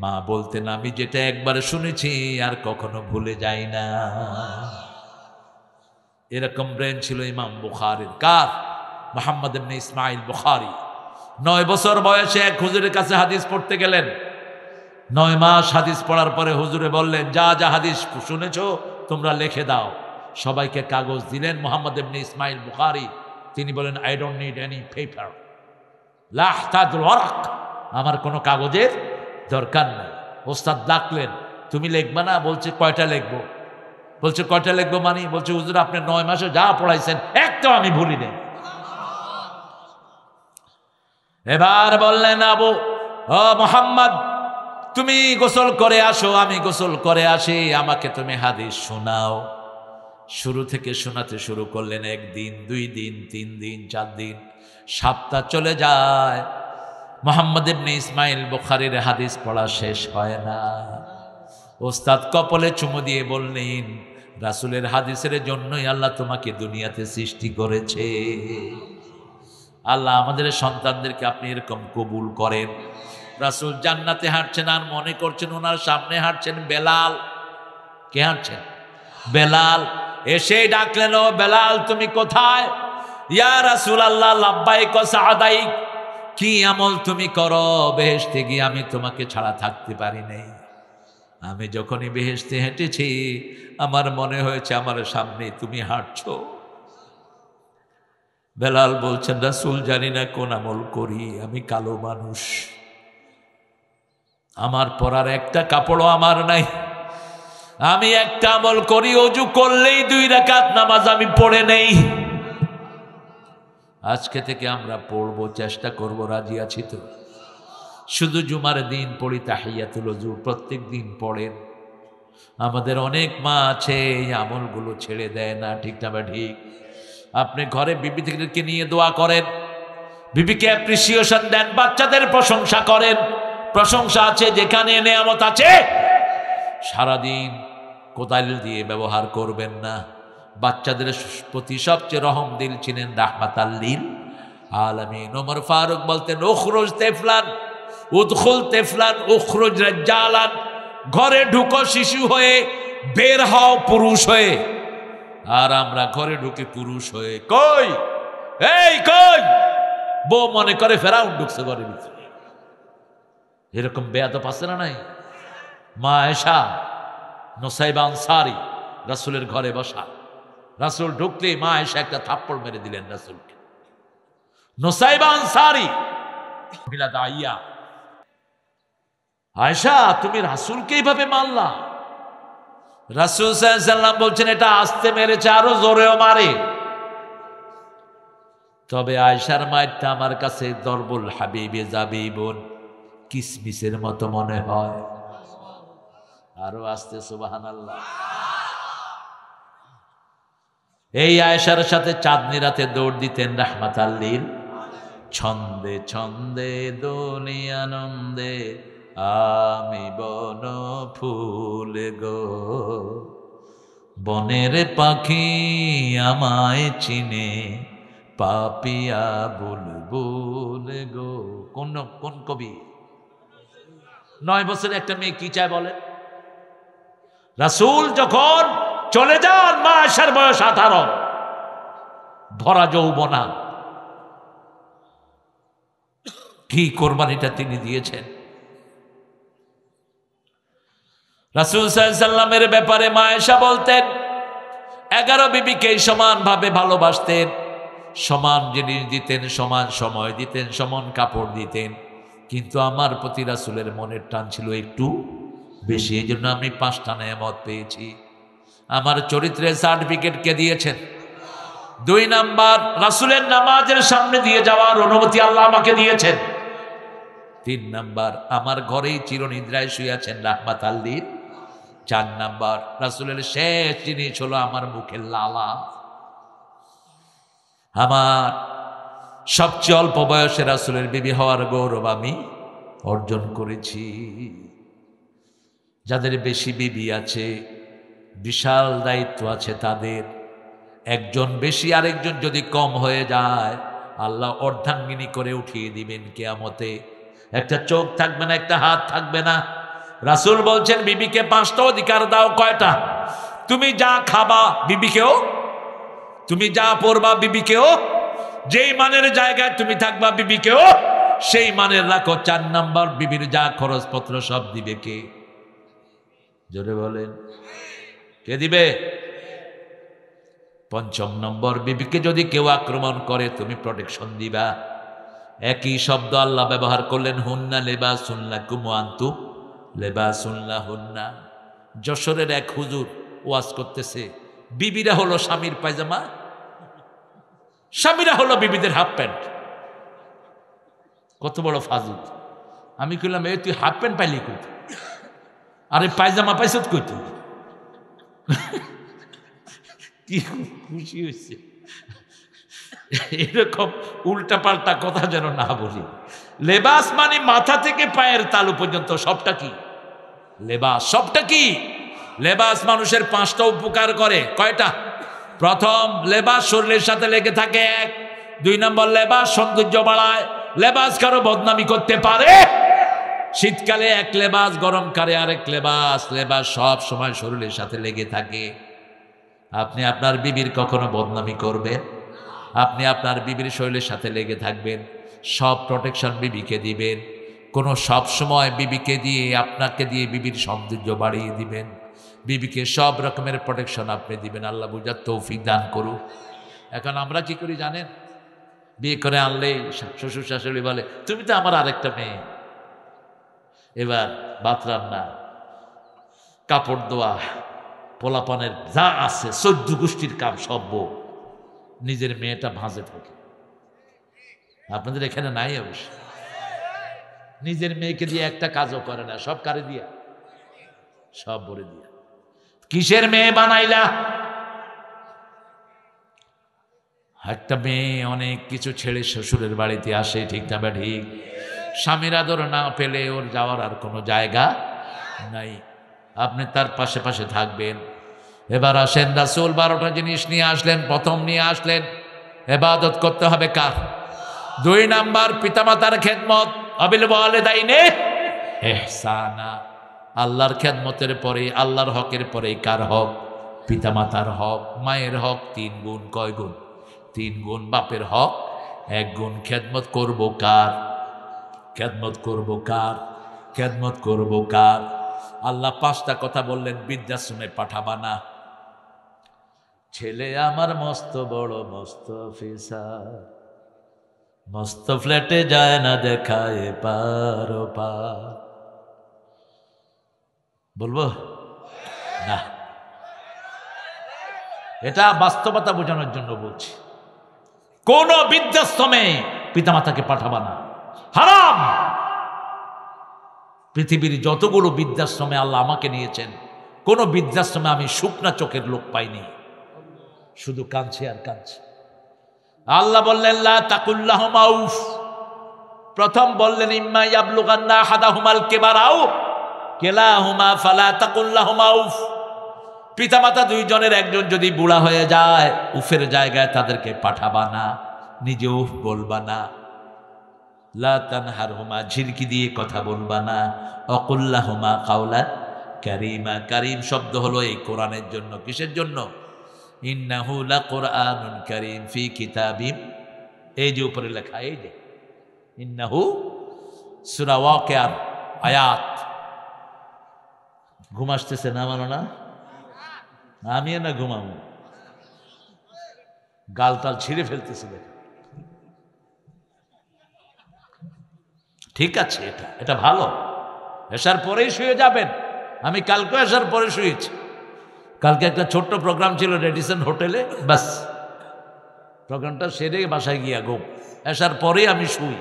S1: মা বলতেন, আমি যেটা একবার শুনেছি আর কখনো ভুলে যাই না। এরকম ব্রেন ছিল ইমাম বুখারীর। কার? মুহাম্মদ ইবনে ইসমাইল বুখারী। 9 বছর বয়সে এক হুজুরের কাছে হাদিস পড়তে গেলেন। 9 মাস হাদিস পড়ার পরে হুজুরে বললেন, যা যা হাদিস শুনেছো তোমরা লিখে দাও। সবাইকে কাগজ দিলেন। মুহাম্মদ ইবনে ইসমাইল বুখারী তিনি বলেন, I don't need any paper, লা আহতাজুল ওয়ারাক, আমার কোনো কাগজের দরকার নেই। ওস্তাদ ডাকলেন, তুমি লিখবা না? বলছে কয়টা লিখবো? বলছে কয়টা লিখবো মানে? বলছে হুজুর আপনি 9 মাসে যা পড়াইছেন একটাও আমি ভুলি নেই। এবার বললেন, আবু ও মুহাম্মদ তুমি গোসল করে আসো, আমি গোসল করে আসি, আমাকে তুমি হাদিস শোনাও। শুরু থেকে শোনাতে শুরু করলেন। 1 দিন, 2 দিন, 3 দিন, 4 দিন, সপ্তাহ চলে যায়। মুহাম্মদ ইবনে ইসমাইল বুখারীর হাদিস পড়া শেষ হয় না। ওস্তাদ কপালে চুমু দিয়ে বললেন, রাসূলের হাদিসের জন্যই আল্লাহ তোমাকে দুনিয়াতে সৃষ্টি করেছে। আল্লাহ আমাদের সন্তানদেরকে আপনি এরকম কবুল করেন। রাসূল জান্নাতে হাঁটছেন আর মনে করছেন ওনার সামনে হাঁটছেন বেলাল। কে হাঁটছেন? বেলাল। এসে ডাকলেন, ও বেলাল তুমি কোথায়? ইয়া রাসূলুল্লাহ লাব্বাইক ওয়া সাআদাইক। কি আমল তুমি করো? বেহেশতে গিয়ে আমি তোমাকে ছাড়া থাকতে পারি নাই। আমি যখনই বেহেশতে হেঁটেছি আমার মনে হয়েছে আমার সামনে তুমি হাঁটছো। বেলাল বলছেন, রাসূল জানি না কোন আমল করি, আমি কালো মানুষ, আমার পরার একটা কাপড়ও আমার নাই। আমি একটা আমল করি, ওযু করলেই 2 রাকাত নামাজ আমি পড়ে নেই। আজকে থেকে আমরা পড়বো, চেষ্টা করব, রাজি আছি তো? শুধু জুমার দিন পড়ি তাহিয়াতুল ওযু, প্রত্যেক দিন পড়েন। আমাদের অনেক মা আছে এই আমলগুলো ছেড়ে দেয় না, ঠিক না বা ঠিক? আপনি ঘরে বিবিদেরকে নিয়ে দোয়া করেন, বিবিকে অ্যাপ্রিসিয়েশন দেন, বাচ্চাদের প্রশংসা করেন। প্রশংসা আছে যেখানে নেয়ামত আছে সারাদিন কোদাল দিয়ে ব্যবহার করবেন না। বাচ্চাদের প্রতি সবচেয়ে রহম দিল ছিলেন রাহমাতাল লিল আলামিন। ওমর ফারুক বলতেন, উখরুজ তেফলান উদখুল তেফলান উখরুজ রাজ্জালান। ঘরে ঢুকো শিশু হয়ে, বের হও পুরুষ হয়ে। আর আমরা ঘরে ঢুকে পুরুষ হয়ে কই, এই কই, বউ মনে করে ফেরাউন ঢুকছে ঘরের ভিতরে। এরকম বেয়াদব আছে না নাই? মা আয়েশা নুসাইবা আনসারী রাসূলের ঘরে বসা, রাসূল ঢুকলে মা আয়েশা একটা থাপ্পড় মেরে দিলেন রাসূলকে। নুসাইবা আনসারী মহিলা দাইয়া, আয়েশা তুমি রাসূলকে এইভাবে মারলা? রাসূল সাল্লাল্লাহু আলাইহি ওয়াসাল্লাম বলছেন, এটা আস্তে মেরেছে, আরো জোরেও মারে। তবে আয়েশার মায়েরটা আমার কাছে দরবুল হাবিবে জাবিবুন, কিসমিসের মতো মনে হয়। আরো আস্তে, সুবহানাল্লাহ। এই আয়েশার সাথে চাঁদনি রাতে দৌড় দিতেন রাহমাতাল লিল। ছন্দে ছন্দে দোলে আনন্দে আমি বন ফুল গো, বনের পাখি আমায় চিনে পাপিয়া বুলবুল গো। কোন কবি? 9 বছরের একটা মেয়ে কি চায় বলেন? রাসূল যখন চলে যান, মা আয়েশার বয়স 18, ভরা যৌবনা। কি কোরবানিটা তিনি দিয়েছেন। রাসূল সাল্লাল্লাহু আলাইহি ওয়াসাল্লামের ব্যাপারে মা আয়েশা বলতেন, 11 বিবিকে সমানভাবে ভালোবাসতেন, সমান জিনিস দিতেন, সমান সময় দিতেন, সমান কাপড় দিতেন। কিন্তু আমার প্রতি রাসূলের মনের টান ছিল একটু বেশি। এই জন্য আমি 5টা নেয়ামত পেয়েছি। আমার চরিত্রের সার্টিফিকেট কে দিয়েছেন? 2 নাম্বার, রাসূলের নামাজের সামনে দিয়ে যাওয়ার অনুমতি আল্লাহ আমাকে দিয়েছেন। 3 নাম্বার, আমার ঘরেই চিরনিদ্রায় শুয়ে আছেন রাহমাতাল লিল। 4 নাম্বার, রাসূলের শেষ জিনিস হলো আমার মুখের লালা। আমার সবচেয়ে অল্প বয়সে রাসূলের বিবি হওয়ার গৌরব আমি অর্জন করেছি। যাদের বেশি বিবি আছে বিশাল দায়িত্ব আছে তাদের। একজন বেশি আরেকজন যদি কম হয়ে যায় আল্লাহ অর্ধাঙ্গিনী করে উঠিয়ে দিবেন কিয়ামতে। একটা চোখ থাকবে না, একটা হাত থাকবে না। রাসূল বলছেন বিবিকে 5টা অধিকার দাও। কয়টা? তুমি যা খাবা বিবিকেও তুমি যা পড়বা বিবিকেও, যেই মানের জায়গায় তুমি থাকবা বিবিকেও সেই মানের রাখো। 4 নাম্বার, বিবির যা খরচপত্র সব দিবে কে? জোরে বলেন, কে দিবে? 5 নম্বর, বিবিকে যদি কেউ আক্রমণ করে তুমি প্রোটেকশন দিবা। একই শব্দ আল্লাহ ব্যবহার করলেন, হুন্না লিবাসুন লাকুম ওয়া আনতুম লিবাসুন লাহুন্না। যশোরের এক হুজুর ওয়াজ করতেছে, বিবিরা হলো স্বামীর পায়জামা, স্বামীরা হলো বিবিদের হাফ প্যান্ট। কত বড় ফাজিল! আমি কইলাম, এই তুই হাফ প্যান্ট পাইলি কই? আরে পায়জামা পাইছ কই তুই? কি খুশি হয়েছে! এরকম উল্টা পাল্টা কথা যেন না বলি। লেবাস মানে মাথা থেকে পায়ের তালু পর্যন্ত সবটা কি লেবাস। সবটা কি লেবাস। মানুষের 5টা উপকার করে। কয়টা? প্রথম, লেবাস শরীরের সাথে লেগে থাকে 1। 2 নম্বর, লেবাস সৌন্দর্য বাড়ায়। লেবাস কারো বদনামি করতে পারে। শীতকালে এক লেবাস, গরমকালে আরেক লেবাস। লেবাস সব সময় শরীরের সাথে লেগে থাকে। আপনি আপনার বিবির কখনো বদনামি করবেন? আপনি আপনার বিবির শরীরের সাথে লেগে থাকবেন, সব প্রোটেকশন বিবিকে দিবেন। কোনো সব সময় বিবিকে দিয়ে, আপনাকে দিয়ে বিবির সৌন্দর্য বাড়িয়ে দিবেন। বিবিকে সব রকমের প্রোটেকশন আপনি দিবেন। আল্লাহ বুঝার তৌফিক দান করুন। এখন আমরা কি করি জানেন? বিয়ে করে আনলেই শ্বশুর শাশুড়ি বলে, তুমি তো আমার আরেকটা মেয়ে। এবার ভাত রান্না, কাপড় ধোয়া, পোলাপানের যা আছে 14 গোষ্ঠীর কাম সব বউ। নিজের মেয়েটা ভাঁজে থাকে। আপনাদের এখানে নাই অবশ্য। নিজের মেয়েকে দিয়ে একটা কাজও করে না, সব কারে দিয়া? সব বলে দিয়া। কিসের মেয়ে বানাইলা? একটা মেয়ে অনেক কিছু ছেড়ে শ্বশুরের বাড়িতে আসে, ঠিক না ঠিক? স্বামীর আদর না পেলে ওর যাওয়ার আর কোনো জায়গা নাই। আপনি তার পাশে পাশে থাকবেন। এবার আসেন, রাসূল 12টা জিনিস নিয়ে আসলেন। প্রথম নিয়ে আসলেন, ইবাদত করতে হবে কার? 2 নাম্বার, পিতামাতার খেদমত। আবিল ওয়ালিদাইনে ইহসানা। আল্লাহর খেদমতের পরে, আল্লাহর হকের পরে কার হক? পিতামাতার হক। মায়ের হক 3 গুণ। কয় গুণ? 3 গুণ। বাপের হক 1 গুণ। খেদমত করব কার? খেদমত করব কার? খেদমত করব কার? আল্লাহ 5টা কথা বললেন, বৃদ্ধাশ্রমে পাঠাবা না। ছেলে আমার মস্ত বড়, মস্ত অফিসার, মস্ত ফ্ল্যাটে যায় না দেখায় পার ও পার। বলবো না, এটা বাস্তবতা বোঝানোর জন্য বলছি। কোন বৃদ্ধাশ্রমে পিতামাতাকে পাঠাবা না, হারাম। পৃথিবীর যতগুলো বৃদ্ধাশ্রমে আল্লাহ আমাকে নিয়েছেন, কোন বৃদ্ধাশ্রমে আমি শুকনা চোখের লোক পাইনি, শুধু কাঁদছে আর কাঁদছে। আল্লাহ বললেন, লা তাকুল্লাহুমা উফ। প্রথম বললেন, ইম্মা ইয়াবলুগান্না আহাদাহুমাল কিবারা আও কিলাহুমা ফালা তাকুল্লাহুমা উফ। পিতামাতা 2 জনের একজন যদি বুড়া হয়ে যায়, উফের জায়গায় তাদেরকে পাঠাবা না, নিজে উফ বলবা না। লা তানহারহুমা, ঝিরকি দিয়ে কথা বলবা না। অকুল্লাহুমা কাওলান কারীমা। কারীম শব্দ হলো এই কোরআনের জন্য। কিসের জন্য? ইন্নাহু লাকুরআনুন কারীম ফি কিতাবিম, এই যে উপরে লেখা, এই যে ইন্নাহু, সূরা ওয়াকিয়ার আয়াত। ঘুম আসতেছে না? মানো না? আমিও না ঘুমাবো, গালটাল ছিঁড়ে ফেলতেছে। ঠিক আছে, এটা ভালো। এসার পরেই শুয়ে যাবেন। আমি কালকে এসার পরে শুয়েছি। কালকে একটা ছোট্ট প্রোগ্রাম ছিল রেডিসন হোটেলে, বাস প্রোগ্রামটা সেরে বাসায় গিয়া ঘুম। এসার পরেই আমি শুই।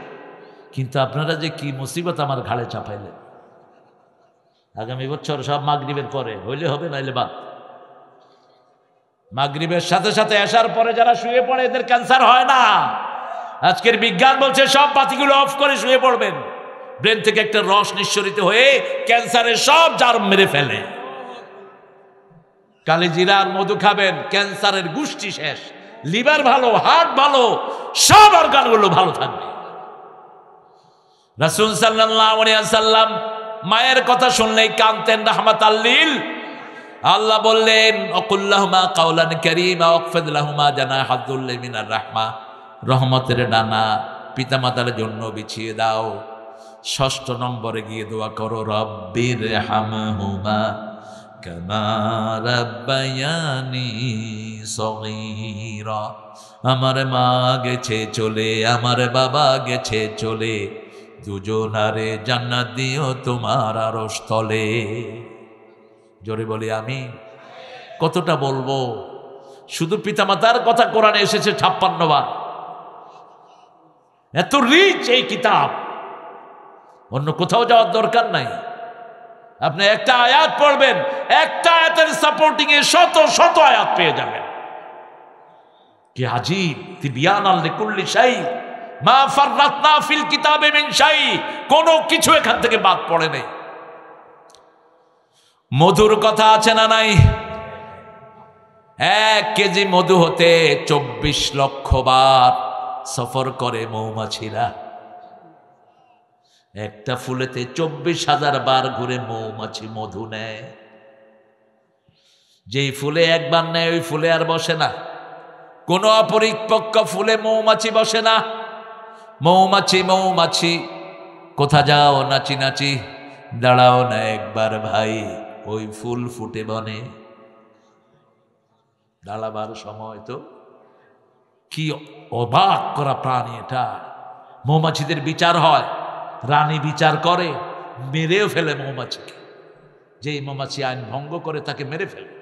S1: কিন্তু আপনারা যে কি মুসিবত আমার ঘাড়ে চাপাইলেন। আগামী বছর সব মাগরিবের পরে হইলে হবে, নাইলে বাদ। মাগরিবের সাথে সাথে এসার পরে যারা শুয়ে পড়ে এদের ক্যান্সার হয় না। আজকের বিজ্ঞান বলছে সব বাতিগুলো অফ করে শুয়ে পড়বেন। ব্রেন থেকে একটা রস নিঃসরিত হয়ে ক্যান্সারের সব জার্ম মেরে ফেলে। কালিজিরা আর মধু খাবেন, ক্যান্সারের গোষ্ঠী শেষ। লিভার ভালো, হার্ট ভালো, সব অর্গানগুলো ভালো থাকবে। রাসূল সাল্লাল্লাহু আলাইহি ওয়াসাল্লাম মায়ের কথা শুনলেই কাঁদতেন, রাহমাতাল লিল আল্লাহ বললেন অকুল্লাহুমা কাওলান কারীমা ওয়াকফিদ লাহুমা জানাহাদ যুল্লি মিনার রাহমা, রহমতের ডানা পিতামাতার জন্য বিছিয়ে দাও। ৬ষ্ঠ নম্বরে গিয়ে দোয়া করো রব্বির হামহুমা কামা রাব্বায়ানি সগীরা। আমার মা গেছে চলে, আমার বাবা গেছে চলে, দুজনারে জান্নাত দিও তোমার আরশ তলে। জোরে বলি আমি। কতটা বলবো? শুধু পিতামাতার কথা কোরআনে এসেছে ৫৬ বার। এত রিচ এই কিতাব, অন্য কোথাও যাওয়ার দরকার নাই। আপনি একটা আয়াত পড়বেন, একটা আয়াতের সাপোর্টিং এ শত শত আয়াত পেয়ে যাবেন। কি আজীব! তিবিয়ানাল লিকুল্লি শাই মা ফাররাতনা ফিল কিতাবে মিন শাই, কোনো কিছু এখান থেকে বাদ পড়ে নেই। মধুর কথা আছে না নাই? ১ কেজি মধু হতে ২৪ লক্ষ বার সফর করে মৌমাছিরা। একটা ফুলেতে ২৪,০০০ বার ঘুরে মৌমাছি মধু নেয়। যেই ফুলে একবার নেয় ওই ফুলে আর বসে না। কোন অপরিপক্ক ফুলে মৌমাছি বসে না। মৌমাছি মৌমাছি কোথা যাও নাচি নাচি, দাঁড়াও না একবার ভাই, ওই ফুল ফুটে বনে। দাঁড়াবার সময় তো কি অবাক করা প্রাণী এটা। মৌমাছিদের বিচার হয়, রানী বিচার করে, মেরেও ফেলে মৌমাছিকে। যেই মৌমাছি আইন ভঙ্গ করে তাকে মেরে ফেলে।